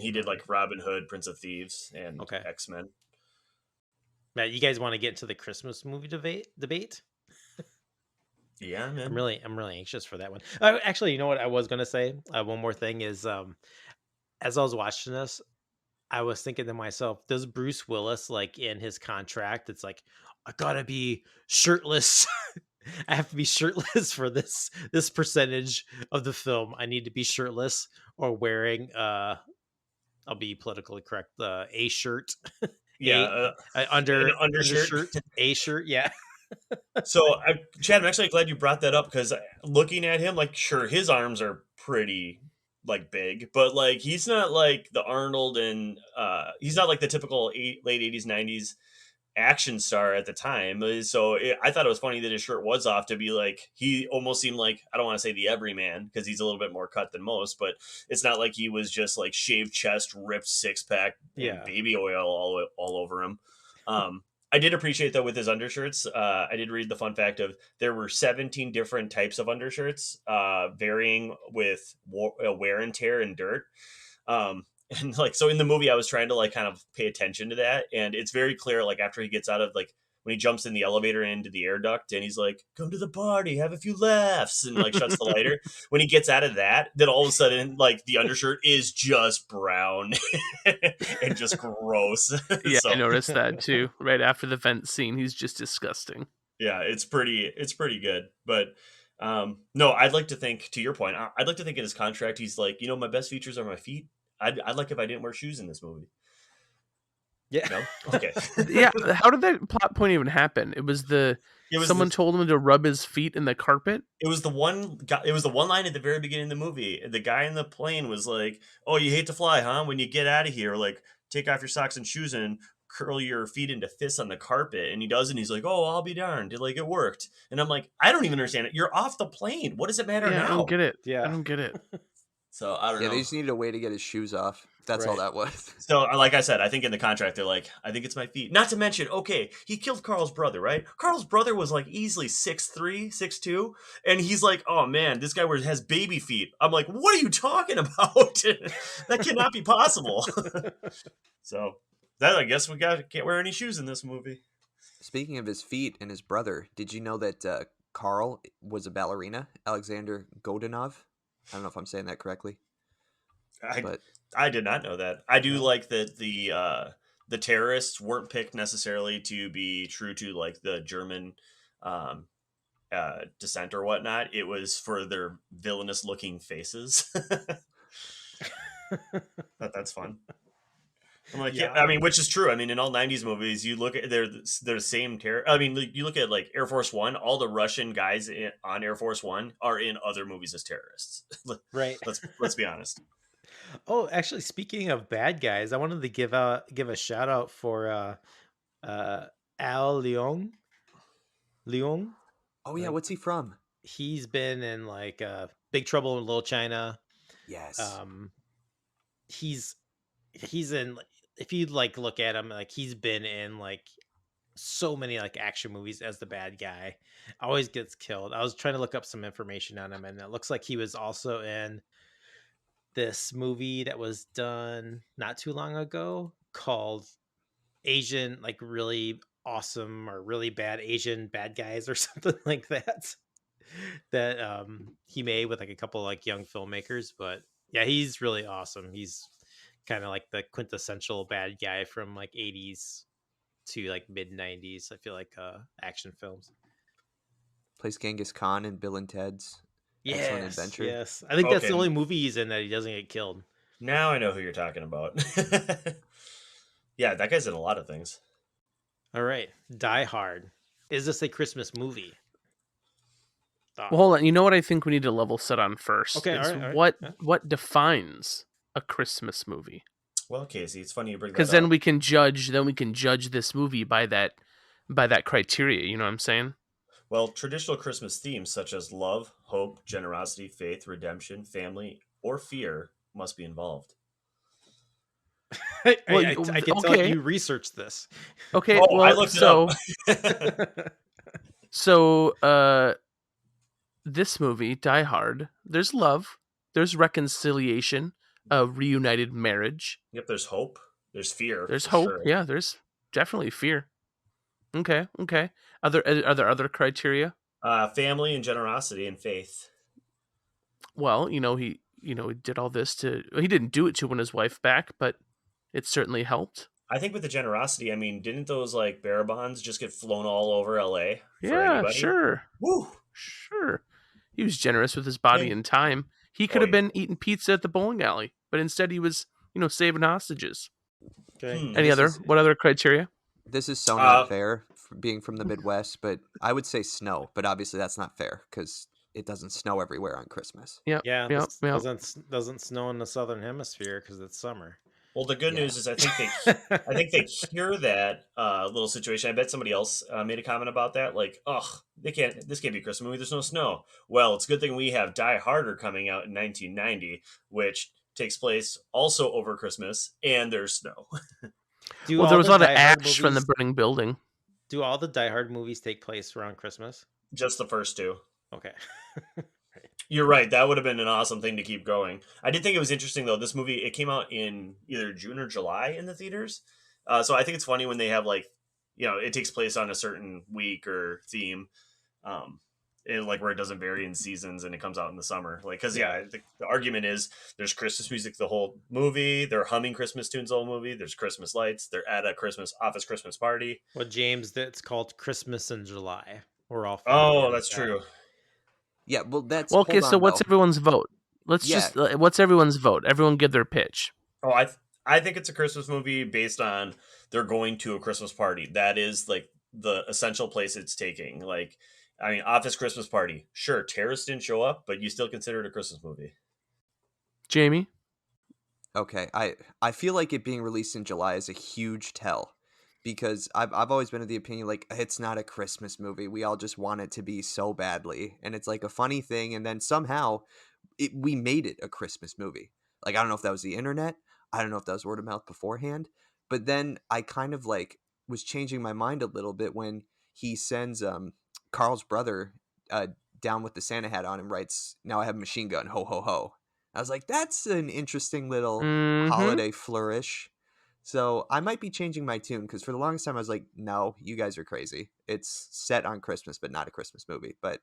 Speaker 3: He did like Robin Hood, Prince of Thieves, and
Speaker 1: okay.
Speaker 3: X-Men.
Speaker 1: Matt, you guys want to get into the Christmas movie debate?
Speaker 3: Yeah,
Speaker 1: I'm
Speaker 3: man.
Speaker 1: really anxious for that one. Actually, you know what I was gonna say? One more thing is, as I was watching this, I was thinking to myself, does Bruce Willis, like in his contract, it's like, I gotta be shirtless. I have to be shirtless for this percentage of the film. I need to be shirtless or wearing I'll be politically correct, a shirt,
Speaker 3: Yeah,
Speaker 1: a, a
Speaker 3: an
Speaker 1: under
Speaker 3: undershirt.
Speaker 1: undershirt, a shirt, yeah.
Speaker 3: So, Chad, I'm actually glad you brought that up because looking at him, like, sure, his arms are pretty like big, but like he's not like the Arnold and he's not like the typical late '80s '90s action star at the time. So I thought it was funny that his shirt was off to be like he almost seemed like I don't want to say the everyman because he's a little bit more cut than most, but it's not like he was just like shaved chest, ripped 6-pack, and
Speaker 1: Yeah.
Speaker 3: baby oil all over him. I did appreciate though with his undershirts. I did read the fun fact of there were 17 different types of undershirts, varying with wear and tear and dirt. Um, and like so in the movie I was trying to like kind of pay attention to that, and it's very clear like after he gets out of like when he jumps in the elevator into the air duct and he's like, "Come to the party, have a few laughs," and like shuts the lighter. When he gets out of that, then all of a sudden like the undershirt is just brown and just gross.
Speaker 2: Yeah, I
Speaker 3: So
Speaker 2: noticed that too. Right after the vent scene, he's just disgusting.
Speaker 3: yeah, it's pretty good. But no, I'd like to think to your point, I'd like to think in his contract he's like, my best features are my feet. I'd like if I didn't wear shoes in this movie.
Speaker 1: Yeah.
Speaker 3: No? Okay.
Speaker 2: Yeah, how did that plot point even happen? It was the
Speaker 3: It was
Speaker 2: Someone told him to rub his feet in the carpet.
Speaker 3: It was the one guy. It was the one line at the very beginning of the movie. The guy in the plane was like, "Oh, you hate to fly, huh? When you get out of here, like, take off your socks and shoes and curl your feet into fists on the carpet." And he does, and he's like, "Oh, I'll be darned! Like, it worked." And I'm like, I don't even understand it. You're off the plane. What does it matter
Speaker 2: Yeah,
Speaker 3: now?
Speaker 2: I don't get it.
Speaker 1: Yeah.
Speaker 2: I don't get it.
Speaker 3: So I don't
Speaker 4: Yeah,
Speaker 3: know.
Speaker 4: they just needed a way to get his shoes off. That's all
Speaker 1: Right.
Speaker 4: that was.
Speaker 3: So, like I said, I think in the contract they're like, I think it's my feet. Not to mention, okay, he killed Carl's brother, right? Carl's brother was like easily 6'3", 6'2", and he's like, oh man, this guy has baby feet. I'm like, what are you talking about? That cannot be possible. So that I guess can't wear any shoes in this movie.
Speaker 4: Speaking of his feet and his brother, did you know that Karl was a ballerina? Alexander Godunov? I don't know if I'm saying that correctly. But
Speaker 3: I did not know that. I do like that the terrorists weren't picked necessarily to be true to like the German descent or whatnot. It was for their villainous looking faces. That's fun. I'm like, yeah. I mean, which is true. I mean, in all '90s movies, you look at they're the same terror. I mean, you look at like Air Force One. All the Russian guys on Air Force One are in other movies as terrorists.
Speaker 1: Right.
Speaker 3: Let's be honest.
Speaker 1: Oh, actually, speaking of bad guys, I wanted to give a shout out for Al Leong. Leong.
Speaker 4: oh yeah,
Speaker 1: Like-
Speaker 4: what's he from?
Speaker 1: He's been in like Big Trouble in Little China.
Speaker 4: Yes.
Speaker 1: He's in, if you like look at him, like he's been in like so many like action movies as the bad guy. Always gets killed. I was trying to look up some information on him, and it looks like he was also in this movie that was done not too long ago called Asian, like really awesome or really bad Asian bad guys or something like that. That he made with like a couple like young filmmakers. But yeah, he's really awesome. He's kind of like the quintessential bad guy from like 80s to like mid 90s, I feel like, action films.
Speaker 4: Plays Genghis Khan in Bill and Ted's Excellent Adventure.
Speaker 1: Yes, I think that's the
Speaker 3: Okay.
Speaker 1: only movie he's in that he doesn't get killed.
Speaker 3: Now I know who you're talking about. Yeah, that guy's in a lot of things.
Speaker 1: All right, Die Hard. Is this a Christmas movie?
Speaker 2: Well, hold on. You know what I think we need to level set on first?
Speaker 1: Okay,
Speaker 2: is
Speaker 1: all right.
Speaker 2: what defines a Christmas movie?
Speaker 3: Well, Casey, it's funny you bring that
Speaker 2: Because
Speaker 3: up.
Speaker 2: then we can judge this movie by that criteria. You know what I'm saying?
Speaker 3: Well, traditional Christmas themes such as love, hope, generosity, faith, redemption, family, or fear must be involved.
Speaker 1: I can tell
Speaker 2: okay.
Speaker 1: you researched this.
Speaker 2: Okay.
Speaker 3: Oh,
Speaker 2: well,
Speaker 3: I looked
Speaker 2: so
Speaker 3: it up.
Speaker 2: so this movie, Die Hard, there's love, there's reconciliation, a reunited marriage.
Speaker 3: Yep, there's hope. There's fear.
Speaker 2: There's
Speaker 3: for
Speaker 2: hope.
Speaker 3: sure.
Speaker 2: Yeah, there's definitely fear. Okay. Are there other criteria?
Speaker 3: Family and generosity and faith.
Speaker 2: Well, he did all this he didn't do it to win his wife back, but it certainly helped.
Speaker 3: I think with the generosity, I mean, didn't those like bearer bonds just get flown all over LA? For
Speaker 2: Yeah,
Speaker 3: anybody?
Speaker 2: sure.
Speaker 3: Woo!
Speaker 2: Sure. He was generous with his body
Speaker 3: Hey.
Speaker 2: and time. He could have been eating pizza at the bowling alley, but instead he was, saving hostages.
Speaker 1: Okay.
Speaker 2: What other criteria?
Speaker 4: This is so not fair, being from the Midwest, but I would say snow. But obviously that's not fair because it doesn't snow everywhere on Christmas.
Speaker 2: Yeah.
Speaker 1: This doesn't snow in the southern hemisphere because it's summer.
Speaker 3: Well, the good news is I think they hear that little situation. I bet somebody else made a comment about that. Like, this can't be a Christmas movie. There's no snow. Well, it's a good thing we have Die Harder coming out in 1990, which takes place also over Christmas, and there's snow.
Speaker 2: Well, there was a lot of ash from the burning building.
Speaker 1: Do all the Die Hard movies take place around Christmas?
Speaker 3: Just the first two.
Speaker 1: Okay.
Speaker 3: You're right. That would have been an awesome thing to keep going. I did think it was interesting, though. This movie, it came out in either June or July in the theaters. So I think it's funny when they have, like, it takes place on a certain week or theme. Like where it doesn't vary in seasons and it comes out in the summer. Like, because, the argument is there's Christmas music the whole movie. They're humming Christmas tunes the whole movie. There's Christmas lights. They're at a office Christmas party.
Speaker 1: Well, James, that's called Christmas in July. We're all.
Speaker 3: Oh, that's true.
Speaker 4: Yeah, well, that's
Speaker 2: okay. So what's everyone's vote? What's everyone's vote? Everyone give their pitch.
Speaker 3: Oh, I think it's a Christmas movie based on they're going to a Christmas party. That is like the essential place it's taking. Like, I mean, Office Christmas Party. Sure, terrorists didn't show up, but you still consider it a Christmas movie.
Speaker 2: Jamie?
Speaker 4: Okay, I feel like it being released in July is a huge tell, because I've always been of the opinion like it's not a Christmas movie. We all just want it to be so badly, and it's like a funny thing, and then somehow we made it a Christmas movie. Like, I don't know if that was the internet, I don't know if that was word of mouth beforehand, but then I kind of like was changing my mind a little bit when he sends Carl's brother uh down with the Santa hat on and writes, "Now I have a machine gun, ho ho ho." I was like, that's an interesting little
Speaker 2: Mm-hmm.
Speaker 4: holiday flourish. So I might be changing my tune, because for the longest time I was like, no, you guys are crazy. It's set on Christmas, but not a Christmas movie. But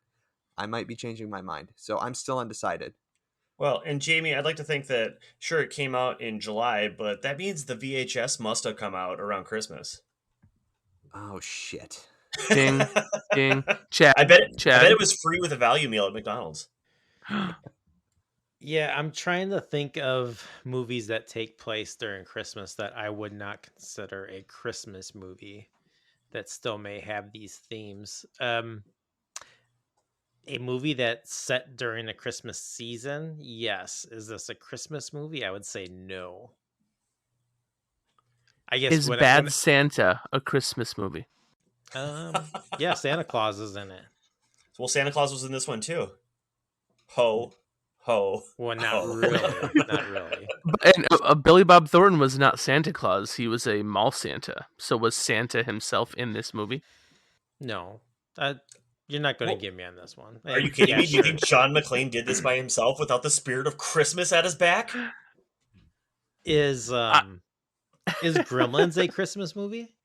Speaker 4: I might be changing my mind. So I'm still undecided.
Speaker 3: Well, and Jamie, I'd like to think that sure it came out in July, but that means the VHS must have come out around Christmas.
Speaker 4: Oh, shit.
Speaker 2: Ding, ding. Chad.
Speaker 3: I bet
Speaker 2: Chad.
Speaker 3: it was free with a value meal at McDonald's.
Speaker 1: Yeah, I'm trying to think of movies that take place during Christmas that I would not consider a Christmas movie that still may have these themes. A movie that's set during the Christmas season, yes. Is this a Christmas movie? I would say no. I guess
Speaker 2: Is Bad Santa a Christmas movie?
Speaker 1: Yeah, Santa Claus is in it.
Speaker 3: Well, Santa Claus was in this one too. Ho, ho.
Speaker 1: Well, not
Speaker 3: ho.
Speaker 1: really. Not really.
Speaker 2: And Billy Bob Thornton was not Santa Claus. He was a mall Santa. So was Santa himself in this movie?
Speaker 1: No. You're not going to
Speaker 3: Well,
Speaker 1: give me on this one.
Speaker 3: Are you kidding
Speaker 1: Yeah,
Speaker 3: me? Do you
Speaker 1: sure.
Speaker 3: think John McClane did this by himself without the spirit of Christmas at his back?
Speaker 1: Is Gremlins a Christmas movie?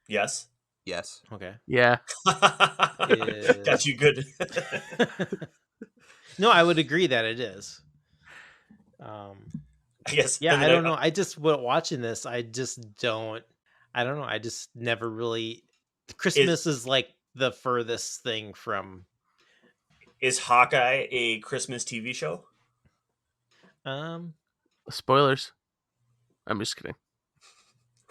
Speaker 3: Yes.
Speaker 4: Yes.
Speaker 1: Okay.
Speaker 2: Yeah.
Speaker 3: Got you good.
Speaker 1: No, I would agree that it is.
Speaker 3: I guess.
Speaker 1: Yeah, I don't know. I just watching this, I just don't. I don't know. I just never really. Christmas is like the furthest thing from.
Speaker 3: Is Hawkeye a Christmas TV show?
Speaker 2: Spoilers. I'm just kidding.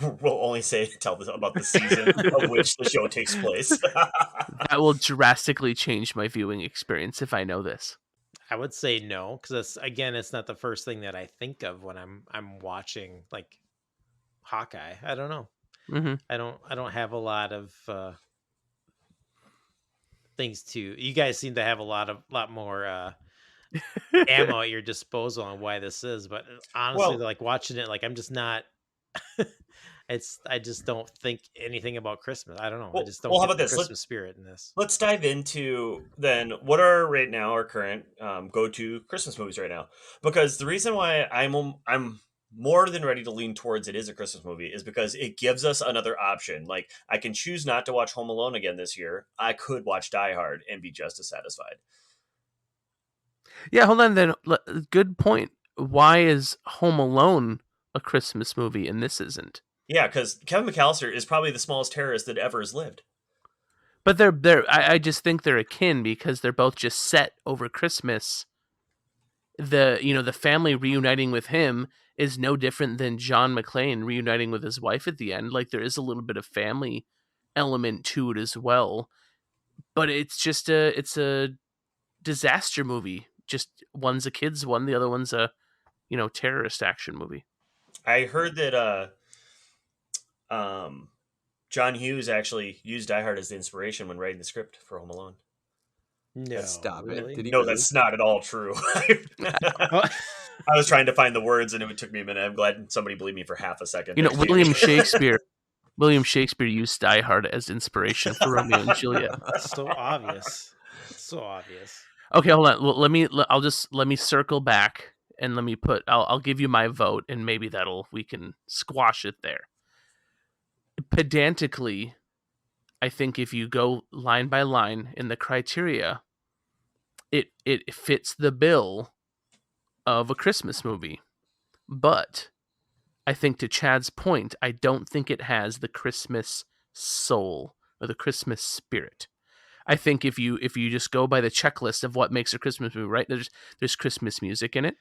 Speaker 3: We'll only tell about the season of which the show takes place.
Speaker 2: That will drastically change my viewing experience if I know this.
Speaker 1: I would say no, because again, it's not the first thing that I think of when I'm watching like Hawkeye. I don't know.
Speaker 2: Mm-hmm.
Speaker 1: I don't have a lot of things to. You guys seem to have a lot more ammo at your disposal on why this is, but honestly, like watching it, like I'm just not. I just don't think anything about Christmas. I don't know. I just don't get the Christmas spirit in this.
Speaker 3: Let's dive into then what are right now our current go-to Christmas movies right now. Because the reason why I'm more than ready to lean towards it is a Christmas movie is because it gives us another option. Like, I can choose not to watch Home Alone again this year. I could watch Die Hard and be just as satisfied.
Speaker 2: Yeah, hold on then. Good point. Why is Home Alone a Christmas movie and this isn't?
Speaker 3: Yeah, because Kevin McAllister is probably the smallest terrorist that ever has lived.
Speaker 2: But I just think they're akin because they're both just set over Christmas. The family reuniting with him is no different than John McClane reuniting with his wife at the end. Like, there is a little bit of family element to it as well. But it's a disaster movie. Just one's a kid's one, the other one's a terrorist action movie.
Speaker 3: I heard that John Hughes actually used Die Hard as the inspiration when writing the script for Home Alone.
Speaker 1: No,
Speaker 4: stop
Speaker 1: really?
Speaker 4: it. Did he
Speaker 3: No,
Speaker 4: really?
Speaker 3: that's not at all true. I was trying to find the words, and it took me a minute. I'm glad somebody believed me for half a second.
Speaker 2: William Shakespeare used Die Hard as inspiration for Romeo and Juliet.
Speaker 1: So obvious. So obvious.
Speaker 2: Okay, hold on. Let me circle back and let me I'll give you my vote, and maybe we can squash it there. Pedantically, I think if you go line by line in the criteria, it fits the bill of a Christmas movie. But I think, to Chad's point, I don't think it has the Christmas soul or the Christmas spirit. I think if you just go by the checklist of what makes a Christmas movie, right? There's Christmas music in it.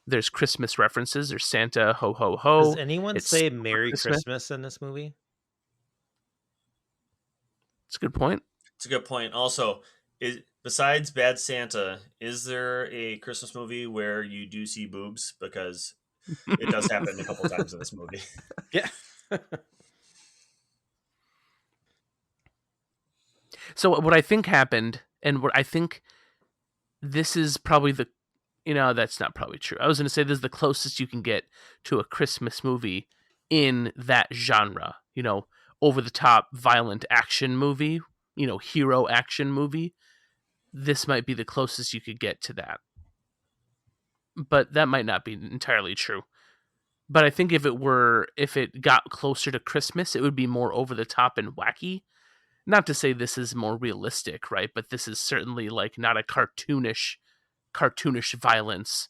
Speaker 2: There's Christmas references. There's Santa, ho ho ho.
Speaker 1: Does anyone say Merry Christmas in this movie?
Speaker 2: It's a good point.
Speaker 3: It's a good point. Also, besides Bad Santa, is there a Christmas movie where you do see boobs? Because it does happen a couple times in this movie.
Speaker 1: Yeah.
Speaker 2: So what I think happened, and what I think this is probably that's not probably true. I was going to say this is the closest you can get to a Christmas movie in that genre. Over the top violent action movie, hero action movie. This might be the closest you could get to that. But that might not be entirely true. But I think if it got closer to Christmas, it would be more over the top and wacky. Not to say this is more realistic, right? But this is certainly like not a cartoonish violence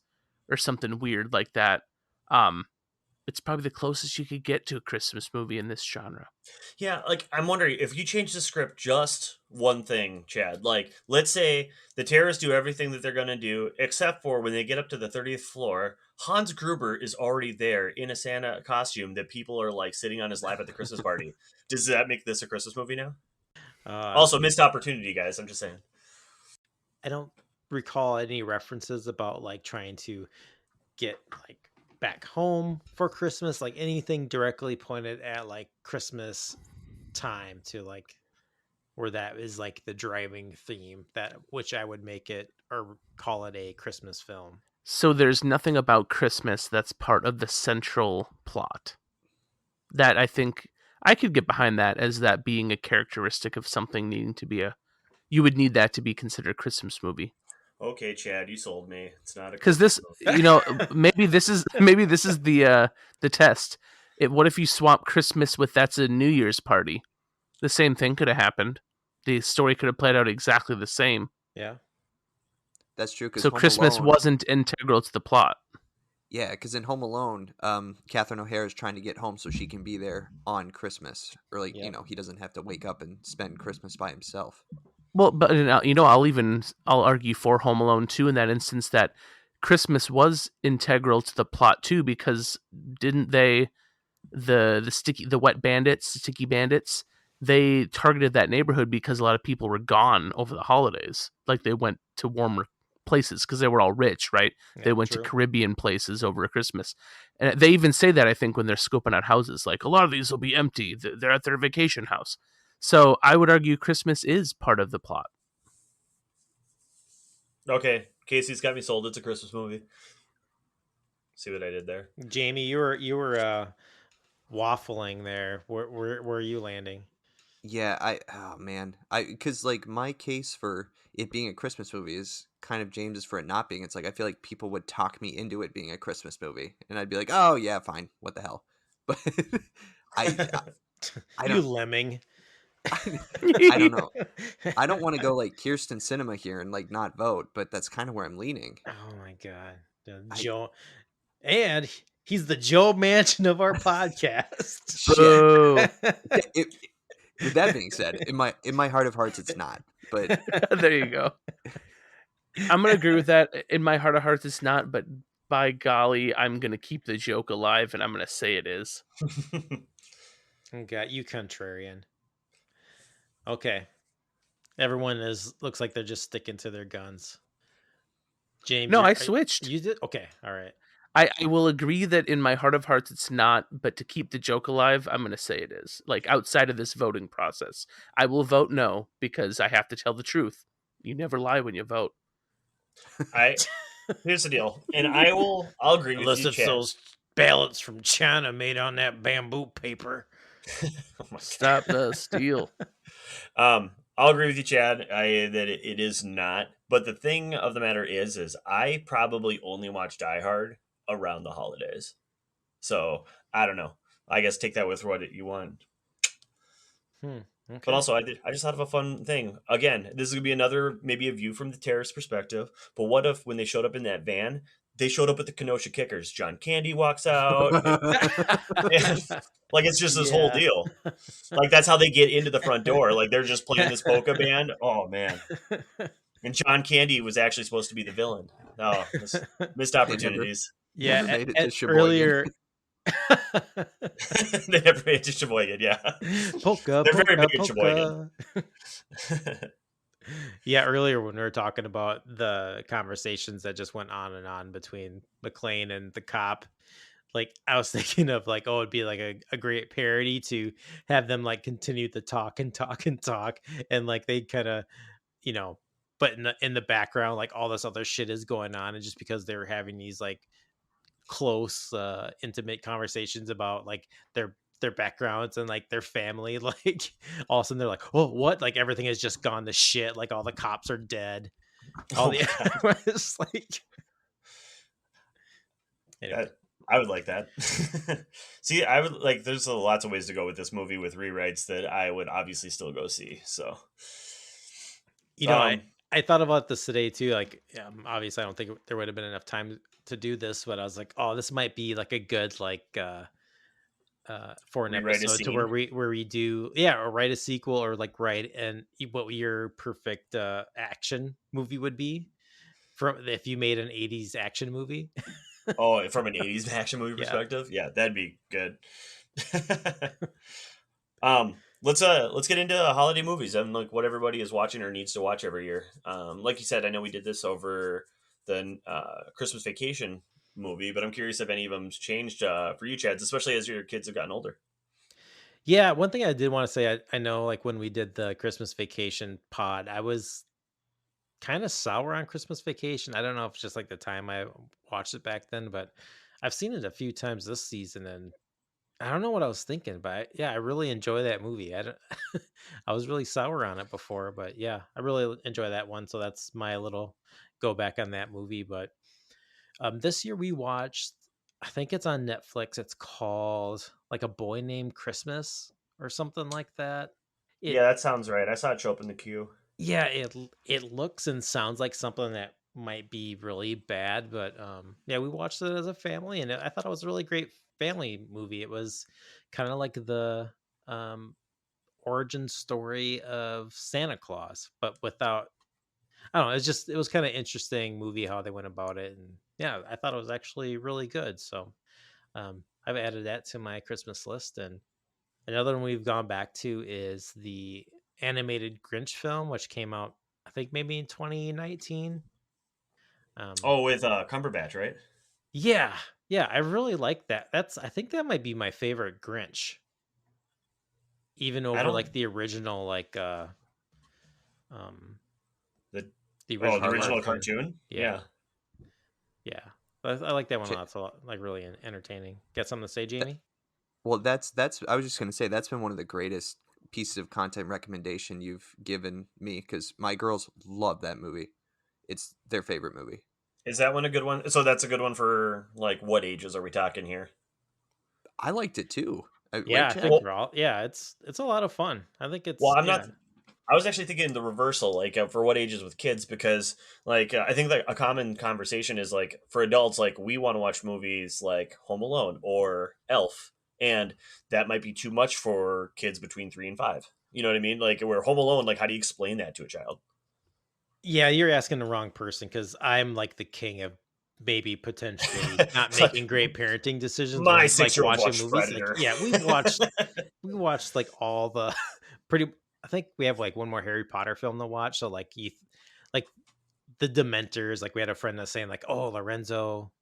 Speaker 2: or something weird like that. It's probably the closest you could get to a Christmas movie in this genre.
Speaker 3: Yeah, like I'm wondering if you change the script just one thing, Chad. Like, let's say the terrorists do everything that they're going to do, except for when they get up to the 30th floor, Hans Gruber is already there in a Santa costume that people are like sitting on his lap at the Christmas party. Does that make this a Christmas movie now? Also, missed opportunity, guys. I'm just saying.
Speaker 1: I don't recall any references about like trying to get like back home for Christmas, like anything directly pointed at like Christmas time to like where that is like the driving theme, that which I would make it or call it a Christmas film.
Speaker 2: So there's nothing about Christmas that's part of the central plot. That I think I could get behind that as that being a characteristic of something needing to be you would need that to be considered a Christmas movie.
Speaker 3: Okay, Chad, you sold me. It's not a
Speaker 2: because this, maybe this is the test. What if you swap Christmas with that's a New Year's party? The same thing could have happened. The story could have played out exactly the same.
Speaker 1: Yeah,
Speaker 4: that's true.
Speaker 2: So Christmas wasn't integral to the plot.
Speaker 4: Yeah, because in Home Alone, Catherine O'Hara is trying to get home so she can be there on Christmas, or like he doesn't have to wake up and spend Christmas by himself.
Speaker 2: Well, but I'll argue for Home Alone 2 in that instance that Christmas was integral to the plot too, because didn't they the wet bandits, sticky bandits, they targeted that neighborhood because a lot of people were gone over the holidays, like they went to warmer places because they were all rich, right?
Speaker 1: Yeah,
Speaker 2: they went to Caribbean places over Christmas, and they even say that I think when they're scoping out houses, like a lot of these will be empty. They're at their vacation house. So I would argue Christmas is part of the plot.
Speaker 3: Okay, Casey's got me sold. It's a Christmas movie. See what I did there,
Speaker 1: Jamie? You were waffling there. Where are you landing?
Speaker 4: Yeah, because like my case for it being a Christmas movie is kind of James's for it not being. It's like I feel like people would talk me into it being a Christmas movie, and I'd be like, oh yeah, fine, what the hell? But I
Speaker 1: you lemming.
Speaker 4: I don't know. I don't want to go like Kirsten Cinema here and like not vote, but that's kind of where I'm leaning.
Speaker 1: Oh my god, Joe, and he's the Joe Manchin of our podcast.
Speaker 4: With that being said, in my heart of hearts, it's not. But
Speaker 2: there you go. I'm gonna agree with that. In my heart of hearts, it's not. But by golly, I'm gonna keep the joke alive, and I'm gonna say it is.
Speaker 1: Got you, contrarian. Okay, everyone looks like they're just sticking to their guns. James,
Speaker 2: no, I switched.
Speaker 1: You did? Okay, all right.
Speaker 2: I will agree that in my heart of hearts it's not, but to keep the joke alive, I'm going to say it is. Like outside of this voting process, I will vote no because I have to tell the truth. You never lie when you vote.
Speaker 3: Here's the deal, and I'll agree with
Speaker 1: unless
Speaker 3: you,
Speaker 1: it's
Speaker 3: Chad.
Speaker 1: those ballots from China made on that bamboo paper.
Speaker 2: Stop the steal.
Speaker 3: I'll agree with you, Chad, that it is not. But the thing of the matter is I probably only watch Die Hard around the holidays. So I don't know. I guess take that with what you want.
Speaker 1: Okay.
Speaker 3: But also, I just thought of a fun thing. Again, this is gonna be another maybe a view from the terrorist perspective. But what if when they showed up in that van, they showed up with the Kenosha Kickers? John Candy walks out. Like it's just this whole deal. Like that's how they get into the front door. Like they're just playing this polka band. Oh man. And John Candy was actually supposed to be the villain. No, missed opportunities.
Speaker 1: Yeah, earlier
Speaker 3: They never made it to Sheboygan. Yeah,
Speaker 1: Polka,
Speaker 3: they're very
Speaker 1: polka,
Speaker 3: big in Sheboygan.
Speaker 1: polka. Yeah, earlier when we were talking about the conversations that just went on and on between McClane and the cop, like I was thinking of like, oh, it'd be like a great parody to have them like continue to talk and talk and talk, and like they kind of, you know, but in the background, like all this other shit is going on, and just because they were having these like close, intimate conversations about like their backgrounds and like their family, like all of a sudden they're like, oh, what? Like everything has just gone to shit. Like all the cops are dead. All
Speaker 3: Oh
Speaker 1: the
Speaker 3: my god,
Speaker 1: it's like anyway.
Speaker 3: I would like that. See, I would like. There's lots of ways to go with this movie with rewrites that I would obviously still go see. So,
Speaker 1: You know,
Speaker 3: um,
Speaker 1: I thought about this today too. Like, obviously, I don't think there would have been enough time to do this, but I was like, oh, this might be like a good like for an
Speaker 3: rewrite a
Speaker 1: episode to
Speaker 3: scene.
Speaker 1: where we do, yeah, or write a sequel, or like write and what your perfect action movie would be from if you made an 80s action movie.
Speaker 3: Oh, from an '80s action movie
Speaker 1: Yeah.
Speaker 3: perspective, yeah, that'd be good. Let's get into holiday movies and like what everybody is watching or needs to watch every year. Like you said, I know we did this over the Christmas Vacation movie, but I'm curious if any of them's changed for you, Chads, especially as your kids have gotten older.
Speaker 1: Yeah, one thing I did want to say, I know like when we did the Christmas Vacation pod, I was kind of sour on Christmas Vacation. I don't know if it's just like the time I watched it back then, but I've seen it a few times this season, and I don't know what I was thinking, but yeah, I really enjoy that movie. I don't, I was really sour on it before, but yeah, I really enjoy that one. So that's my little go back on that movie. But this year we watched, I think it's on Netflix. It's called like A Boy Named Christmas or something like that.
Speaker 3: Yeah,
Speaker 1: It
Speaker 3: that sounds right. I saw it show up in the queue.
Speaker 1: Yeah, it looks and sounds like something that might be really bad, but yeah, we watched it as a family, and I thought it was a really great family movie. It was kind of like the um origin story of Santa Claus, but without, I don't know, it was kind of interesting movie how they went about it, and yeah, I thought it was actually really good. So I've added that to my Christmas list. And another one we've gone back to is the animated Grinch film, which came out, I think, maybe in 2019.
Speaker 3: Oh, with Cumberbatch, right?
Speaker 1: Yeah, yeah, I really like that. I think that might be my favorite Grinch, even
Speaker 3: I
Speaker 1: over
Speaker 3: don't
Speaker 1: like the original, like um,
Speaker 3: the
Speaker 1: the
Speaker 3: oh the
Speaker 1: original
Speaker 3: original
Speaker 1: cartoon.
Speaker 3: cartoon.
Speaker 1: Yeah,
Speaker 3: Yeah,
Speaker 1: yeah, I like that one a
Speaker 4: Ch-
Speaker 1: lot. It's a lot, like really entertaining. Got something to say,
Speaker 4: That,
Speaker 1: Jamie?
Speaker 4: well, that's. I was just gonna say that's been one of the greatest pieces of content recommendation you've given me because my girls love that movie. It's their favorite movie.
Speaker 3: is that one a good one? So that's a good one for like what ages are we talking here?
Speaker 4: I liked it too.
Speaker 1: Yeah,
Speaker 4: Right,
Speaker 1: I think
Speaker 4: Chad?
Speaker 3: Well,
Speaker 1: they're all. Yeah, it's a lot of fun. I think
Speaker 3: well,
Speaker 1: it's,
Speaker 3: I'm
Speaker 1: yeah.
Speaker 3: not. I was actually thinking the reversal, like for what ages with kids, because like I think that a common conversation is like for adults, like we want to watch movies like Home Alone or Elf, and that might be too much for kids between 3 and 5. You know what I mean? Like where Home Alone, like how do you explain that to a child?
Speaker 1: Yeah, you're asking the wrong person because I'm like the king of maybe potentially not
Speaker 3: It's like
Speaker 1: making great parenting decisions
Speaker 3: my
Speaker 1: when like
Speaker 3: 6-year-old
Speaker 1: watching
Speaker 3: watched
Speaker 1: movies. Like,
Speaker 3: Predator.
Speaker 1: yeah, we watched like all the pretty. I think we have like one more Harry Potter film to watch. So like like the Dementors. Like we had a friend that's saying like, oh, Lorenzo,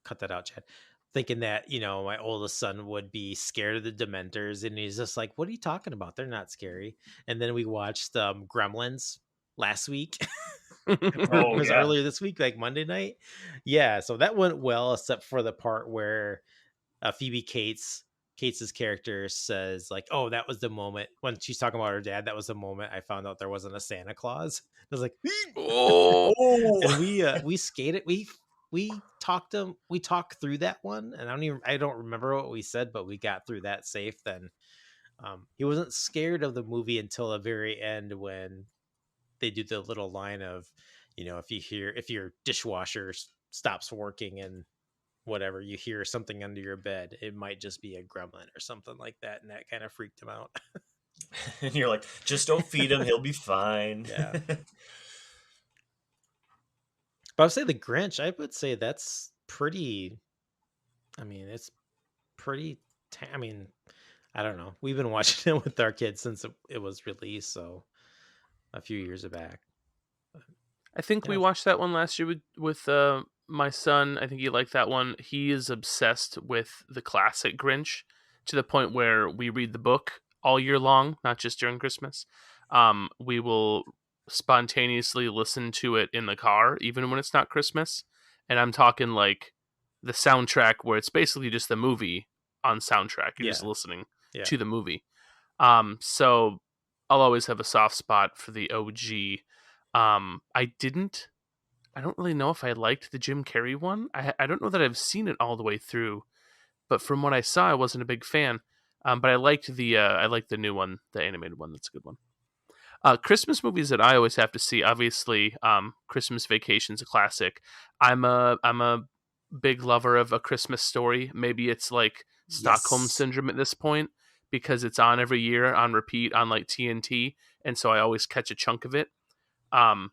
Speaker 1: cut that out, Chad. Thinking that, my oldest son would be scared of the Dementors, and he's just like, "What are you talking about? They're not scary." And then we watched Gremlins last week, or it
Speaker 3: Oh
Speaker 1: was
Speaker 3: yeah.
Speaker 1: earlier this week, like Monday night. Yeah, so that went well, except for the part where Phoebe Cates's character says like, "Oh, that was the moment when she's talking about her dad. That was the moment I found out there wasn't a Santa Claus." I was like,
Speaker 2: Oh,
Speaker 1: and
Speaker 3: Oh,
Speaker 1: we skated. We talked through that one, and I don't remember what we said, but we got through that safe. Then he wasn't scared of the movie until the very end when they do the little line of, if your dishwasher stops working and whatever, you hear something under your bed, it might just be a gremlin or something like that, and that kind of freaked him out.
Speaker 3: and you're like, just don't feed him; he'll be fine.
Speaker 1: Yeah, but I would say the Grinch. I would say that's pretty. I mean, it's pretty. I mean, I don't know. We've been watching it with our kids since it was released, so a few years back.
Speaker 2: I think we
Speaker 1: Yeah,
Speaker 2: watched that one last year with my son. I think he liked that one. He is obsessed with the classic Grinch to the point where we read the book all year long, not just during Christmas. We will spontaneously listen to it in the car, even when it's not Christmas. And I'm talking like the soundtrack, where it's basically just the movie on soundtrack. You're just
Speaker 1: yeah,
Speaker 2: listening
Speaker 1: yeah.
Speaker 2: to the movie. So I'll always have a soft spot for the OG. I don't really know if I liked the Jim Carrey one. I don't know that I've seen it all the way through, but from what I saw, I wasn't a big fan. But I liked the new one, the animated one. That's a good one. Christmas movies that I always have to see. Obviously, Christmas Vacation's a classic. I'm a big lover of A Christmas Story. Maybe it's like Stockholm
Speaker 4: Yes.
Speaker 2: syndrome at this point because it's on every year on repeat on like TNT, and so I always catch a chunk of it. Um,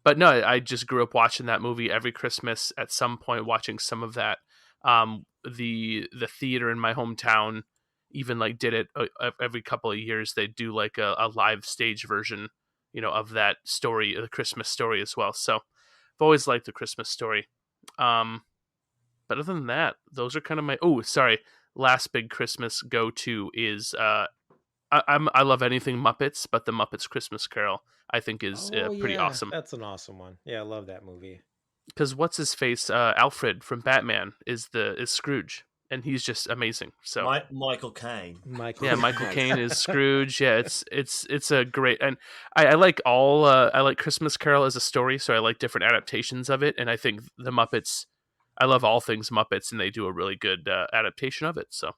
Speaker 2: but no, I just grew up watching that movie every Christmas. At some point, watching some of that. The theater in my hometown even like did it every couple of years. They do like a live stage version, of that story, the Christmas Story as well. So I've always liked the Christmas Story. But other than that, those are kind of my. Oh, sorry. Last big Christmas go to is I love anything Muppets, but the Muppets Christmas Carol I think is
Speaker 1: Oh
Speaker 2: pretty
Speaker 1: yeah,
Speaker 2: awesome.
Speaker 1: that's an awesome one. Yeah, I love that movie.
Speaker 2: Because what's his face, Alfred from Batman is Scrooge, and he's just amazing. So
Speaker 3: Michael Caine.
Speaker 1: Michael.
Speaker 2: yeah, Michael
Speaker 4: Nice.
Speaker 2: Caine is Scrooge. Yeah, it's a great, and I like I like Christmas Carol as a story, so I like different adaptations of it, and I think the Muppets. I love all things Muppets, and they do a really good adaptation of it. So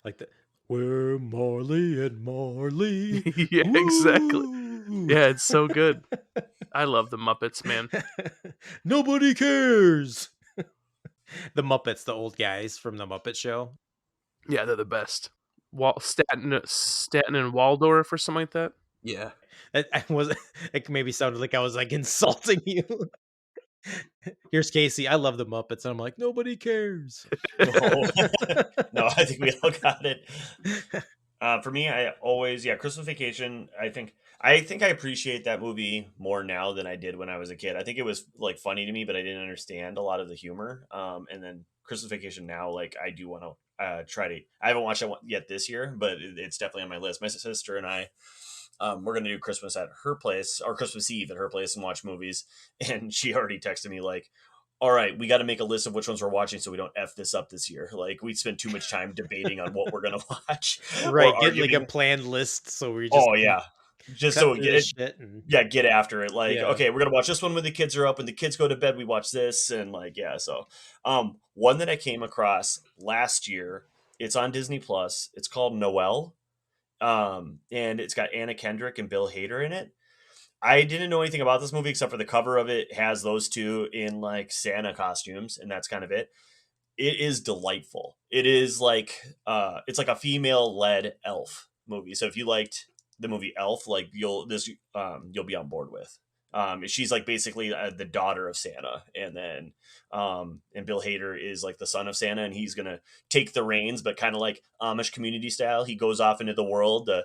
Speaker 1: Like the We're Marley and Marley.
Speaker 2: yeah, exactly.
Speaker 1: Woo!
Speaker 2: Yeah, it's so good. I love the Muppets, man.
Speaker 1: Nobody cares. The Muppets, the old guys from the Muppet Show.
Speaker 2: Yeah, they're the best. Stanton and Waldorf or something like that.
Speaker 4: Yeah.
Speaker 1: I was. It maybe sounded like I was like insulting you. Here's Casey. I love the Muppets, and I'm like, nobody cares.
Speaker 3: No, no, I think we all got it. For me, I always, Christmas Vacation. I think I appreciate that movie more now than I did when I was a kid. I think it was like funny to me, but I didn't understand a lot of the humor. And then Christmas Vacation now, like I do want to try to. I haven't watched it yet this year, but it's definitely on my list. My sister and I, we're gonna do Christmas at her place or Christmas Eve at her place and watch movies. And she already texted me like, all right, we got to make a list of which ones we're watching so we don't F this up this year. Like, we spend too much time debating on what we're going to watch
Speaker 1: Right,
Speaker 3: or
Speaker 1: get like a
Speaker 3: arguing.
Speaker 1: planned list so we just
Speaker 3: Oh, yeah. Just
Speaker 1: cut
Speaker 3: so we
Speaker 1: through
Speaker 3: get
Speaker 1: the
Speaker 3: it.
Speaker 1: shit and
Speaker 3: Yeah, get after it. Like,
Speaker 1: yeah.
Speaker 3: okay, we're going to watch this one when the kids are up and the kids go to bed. We watch this. And, like, yeah. So, one that I came across last year, it's on Disney Plus. It's called Noelle. And it's got Anna Kendrick and Bill Hader in it. I didn't know anything about this movie except for the cover of it has those two in like Santa costumes, and that's kind of it. It is delightful. It is like it's like a female led elf movie. So if you liked the movie Elf, like you'll be on board with. She's like basically the daughter of Santa, and then and Bill Hader is like the son of Santa, and he's gonna take the reins, but kind of like Amish community style. He goes off into the world to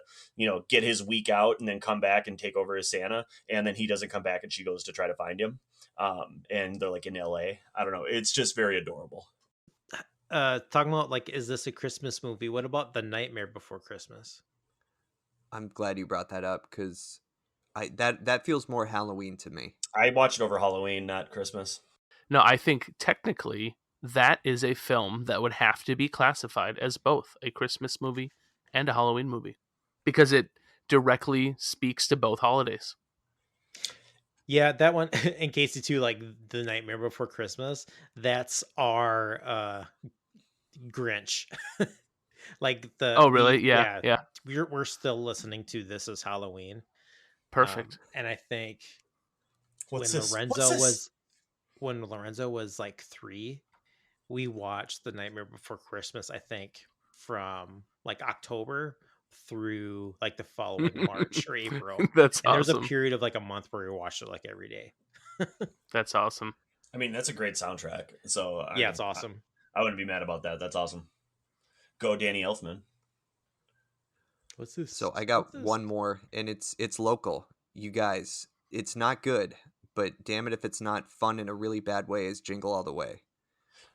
Speaker 3: get his week out, and then come back and take over as Santa, and then he doesn't come back, and she goes to try to find him. And they're like in L.A. I don't know. It's just very adorable.
Speaker 1: Talking about like, is this a Christmas movie? What about The Nightmare Before Christmas?
Speaker 4: I'm glad you brought that up because that feels more Halloween to me.
Speaker 3: I watched it over Halloween, not Christmas.
Speaker 2: No, I think technically that is a film that would have to be classified as both a Christmas movie and a Halloween movie because it directly speaks to both holidays.
Speaker 1: Yeah, that one. And Casey too, like The Nightmare Before Christmas. That's our Grinch. Like
Speaker 2: Oh, really? Yeah.
Speaker 1: we're still listening to This Is Halloween.
Speaker 2: Perfect.
Speaker 1: And I think
Speaker 3: What's
Speaker 1: when
Speaker 3: this?
Speaker 1: Lorenzo was like 3, we watched The Nightmare Before Christmas, I think, from like October through like the following March or April.
Speaker 2: That's
Speaker 1: And there was a
Speaker 2: awesome.
Speaker 1: period of like a month where we watched it like every day.
Speaker 2: That's awesome.
Speaker 3: I mean, that's a great soundtrack. So
Speaker 1: Yeah, it's awesome.
Speaker 3: I wouldn't be mad about that. That's awesome. Go Danny Elfman.
Speaker 1: What's this?
Speaker 4: So I got
Speaker 1: What's this?
Speaker 4: one more, and it's local. You guys, it's not good, but damn it if it's not fun in a really bad way, is Jingle All the Way.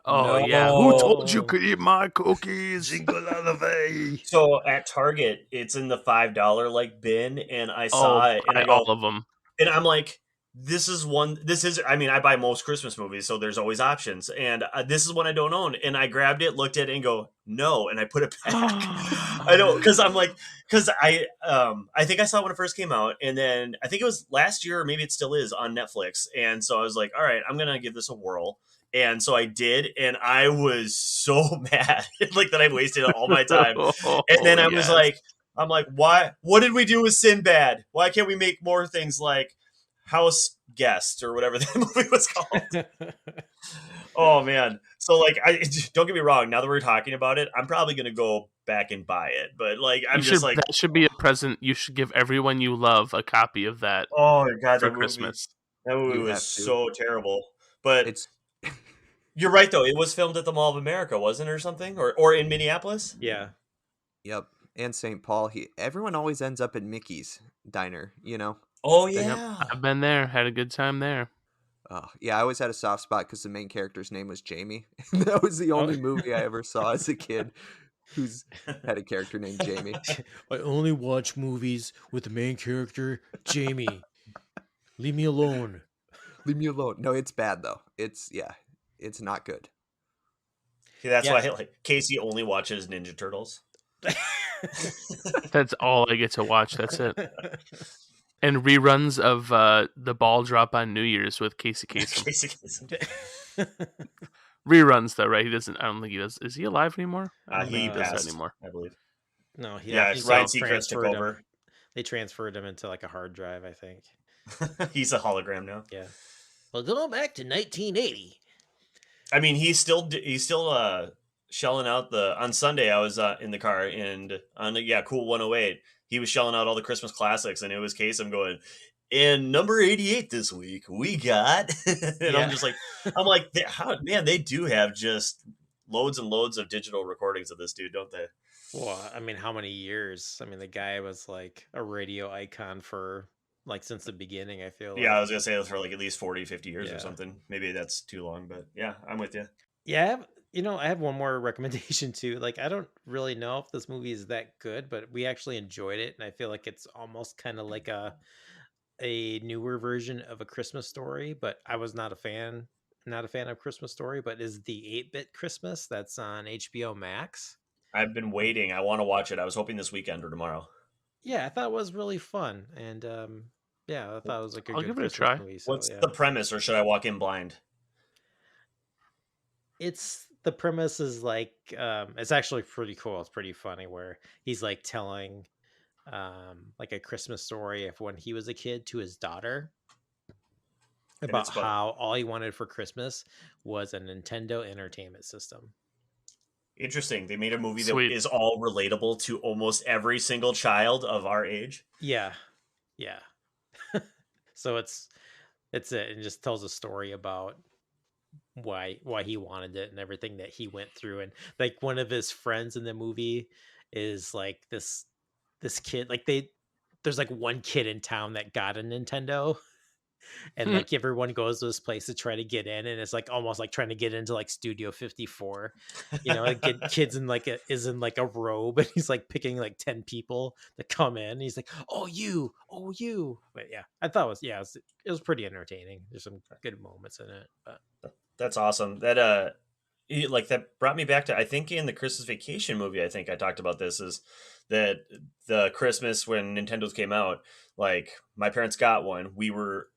Speaker 2: Oh
Speaker 3: No.
Speaker 2: yeah, who told you could eat my cookies?
Speaker 1: Jingle all the way.
Speaker 3: So at Target, it's in the $5 like bin, and I
Speaker 2: Oh,
Speaker 3: saw it, and
Speaker 2: buy
Speaker 3: I go,
Speaker 2: all of them.
Speaker 3: and I'm like, this is one. This is. I mean, I buy most Christmas movies, so there's always options, and this is one I don't own. And I grabbed it, looked at it, and go, no, and I put it back. I don't, because I'm like, because I think I saw it when it first came out, and then I think it was last year, or maybe it still is on Netflix, and so I was like, all right, I'm gonna give this a whirl. And so I did, and I was so mad, like that I wasted all my time. And then I was like, I'm like, why? What did we do with Sinbad? Why can't we make more things like House Guest or whatever that movie was called? Oh man! So like, don't get me wrong. Now that we're talking about it, I'm probably gonna go back and buy it. But like, I'm just like,
Speaker 2: that should be a present. You should give everyone you love a copy of that
Speaker 3: oh my god,
Speaker 2: for Christmas.
Speaker 3: That movie
Speaker 4: You
Speaker 3: was
Speaker 4: have to.
Speaker 3: so terrible. But
Speaker 4: It's
Speaker 3: you're right though. It was filmed at the Mall of America, wasn't it, or something, or in Minneapolis?
Speaker 1: Yeah.
Speaker 4: Yep, and St. Paul. Everyone always ends up at Mickey's diner, you know.
Speaker 3: Oh
Speaker 2: Yep,
Speaker 3: yeah.
Speaker 2: I've been there. Had a good time there.
Speaker 4: Yeah, I always had a soft spot because the main character's name was Jamie. That was the only movie I ever saw as a kid who's had a character named Jamie.
Speaker 1: I only watch movies with the main character, Jamie. Leave me alone.
Speaker 4: Leave me alone. No, it's bad though. It's not good.
Speaker 3: That's
Speaker 1: Yeah.
Speaker 3: why like Casey only watches Ninja Turtles.
Speaker 2: That's all I get to watch. That's it. And reruns of the ball drop on New Year's with Casey Kasem.
Speaker 3: Casey Kasem.
Speaker 2: Reruns though, right? He doesn't. I don't think he does. Is he alive anymore? I don't
Speaker 3: He
Speaker 2: think he does that
Speaker 3: passed
Speaker 2: anymore.
Speaker 3: I believe.
Speaker 1: No,
Speaker 3: Yeah,
Speaker 1: he's
Speaker 3: Ryan
Speaker 1: all
Speaker 3: Seacrest took
Speaker 1: transferred him.
Speaker 3: over.
Speaker 1: They transferred him into like a hard drive, I think.
Speaker 3: He's a hologram now.
Speaker 1: Yeah. Well, going back to 1980.
Speaker 3: I mean, he's still shelling out on Sunday. I was in the car and on Cool 108. He was shelling out all the Christmas classics, and it was Kasem going, and number 88 this week we got, and
Speaker 1: Yeah.
Speaker 3: I'm like, man, they do have just loads and loads of digital recordings of this dude, don't they?
Speaker 1: Well, I mean, how many years? I mean, the guy was like a radio icon for like since the beginning, I feel like.
Speaker 3: Yeah, I was gonna say it for like at least 40, 50 years
Speaker 1: Yeah.
Speaker 3: or something. Maybe that's too long, but yeah, I'm with you.
Speaker 1: Yeah, I have one more recommendation too. Like, I don't really know if this movie is that good, but we actually enjoyed it, and I feel like it's almost kind of like a newer version of A Christmas Story. But I was not a fan of Christmas Story. But is the 8-Bit Christmas that's on HBO Max?
Speaker 3: I've been waiting. I want to watch it. I was hoping this weekend or tomorrow.
Speaker 1: Yeah, I thought it was really fun, and yeah, I thought it was like a
Speaker 2: I'll
Speaker 1: good
Speaker 2: give it a
Speaker 1: Christmas
Speaker 2: try.
Speaker 1: movie. So,
Speaker 3: What's
Speaker 1: yeah.
Speaker 3: the premise, or should I walk in blind?
Speaker 1: It's the premise is like it's actually pretty cool. It's pretty funny where he's like telling like a Christmas story of when he was a kid to his daughter about how all he wanted for Christmas was a Nintendo Entertainment System.
Speaker 3: Interesting. They made a movie
Speaker 2: Sweet.
Speaker 3: that is all relatable to almost every single child of our age.
Speaker 1: Yeah. So it's it. It just tells a story about why he wanted it and everything that he went through. And like one of his friends in the movie is like this kid, like there's like one kid in town that got a Nintendo, and like everyone goes to this place to try to get in, and it's like almost like trying to get into like Studio 54, like kids in like is in like a robe, and he's like picking like 10 people to come in, and he's like, oh you. But yeah, I thought it was pretty entertaining. There's some good moments in it, but
Speaker 3: That's awesome. That that brought me back to, I think in the Christmas Vacation movie, I think I talked about this, is that the Christmas when Nintendo's came out, like my parents got one. We were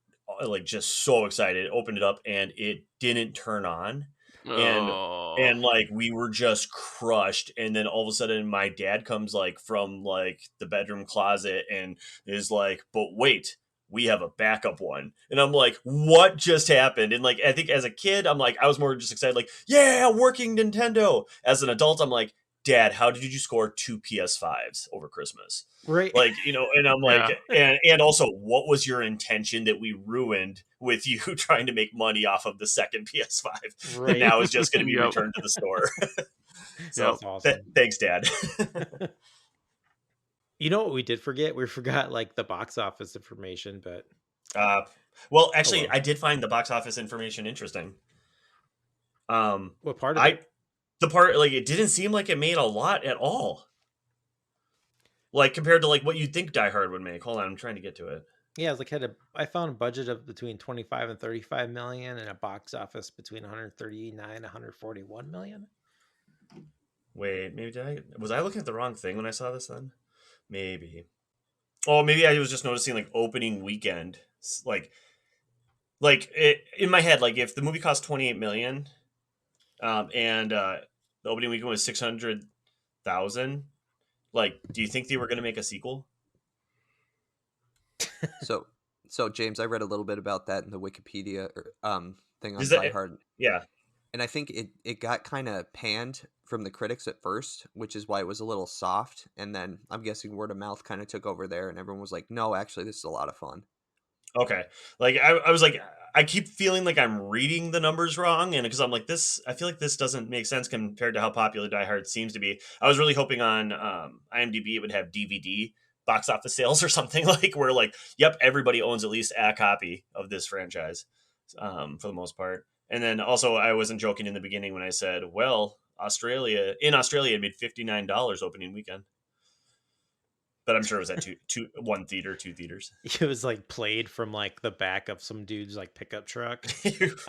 Speaker 3: like just so excited, opened it up, and it didn't turn on. And like we were just crushed, and then all of a sudden my dad comes like from like the bedroom closet and is like, but wait, we have a backup one. And I'm like, what just happened? And like I think as a kid, I'm like, I was more just excited, like, yeah, working Nintendo. As an adult, I'm like, Dad, how did you score 2 PS5s over Christmas?
Speaker 1: Right.
Speaker 3: Like, you know, and I'm like,
Speaker 2: Yeah.
Speaker 3: and also, what was your intention that we ruined with you trying to make money off of the second PS5?
Speaker 1: Right.
Speaker 3: And now it's just going to be
Speaker 2: Yep.
Speaker 3: returned to the store. So
Speaker 2: Yep.
Speaker 1: That's awesome.
Speaker 3: Thanks, Dad.
Speaker 1: You know what we did forget? We forgot like the box office information, but
Speaker 3: Well, actually,
Speaker 1: well.
Speaker 3: I did find the box office information interesting.
Speaker 1: What part of
Speaker 3: I
Speaker 1: it?
Speaker 3: the part like it didn't seem like it made a lot at all. Like compared to like what you'd think Die Hard would make. Hold on, I'm trying to get to it.
Speaker 1: Yeah, it was like I found a budget of between 25 and 35 million and a box office between 139 and 141 million.
Speaker 3: Wait, maybe was I looking at the wrong thing when I saw this then? Maybe. Oh, maybe I was just noticing like opening weekend, like it, in my head, like if the movie cost 28 million, and the opening weekend was 600,000. Like, do you think they were going to make a sequel?
Speaker 4: So James, I read a little bit about that in the Wikipedia thing on
Speaker 3: Is that-
Speaker 4: Die Hard,
Speaker 3: Yeah.
Speaker 4: and I think it got kind of panned from the critics at first, which is why it was a little soft. And then I'm guessing word of mouth kind of took over there, and everyone was like, "No, actually, this is a lot of fun."
Speaker 3: Okay. Like I was like, I keep feeling like I'm reading the numbers wrong, and because I'm like this, I feel like this doesn't make sense compared to how popular Die Hard seems to be. I was really hoping on IMDb it would have DVD box office sales or something like where like, yep, everybody owns at least a copy of this franchise, for the most part. And then also, I wasn't joking in the beginning when I said, well, Australia it made $59 opening weekend. But I'm sure it was at one theater, 2 theaters.
Speaker 1: It was like played from like the back of some dude's like pickup truck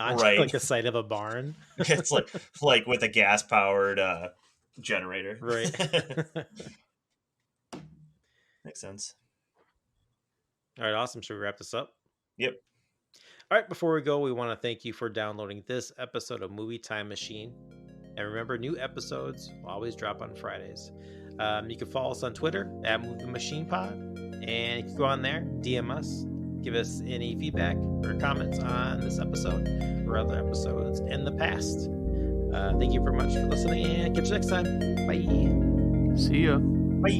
Speaker 1: onto
Speaker 3: Right.
Speaker 1: like the side of a barn.
Speaker 3: It's like with a gas powered generator.
Speaker 1: Right.
Speaker 3: Makes sense.
Speaker 1: All right, awesome. Should we wrap this up?
Speaker 3: Yep.
Speaker 1: All right, before we go, we want to thank you for downloading this episode of Movie Time Machine. And remember, new episodes will always drop on Fridays. You can follow us on Twitter at Movie Machine Pod, and you can go on there, DM us, give us any feedback or comments on this episode or other episodes in the past. Thank you very much for listening, and catch you next time. Bye.
Speaker 2: See ya.
Speaker 3: Bye.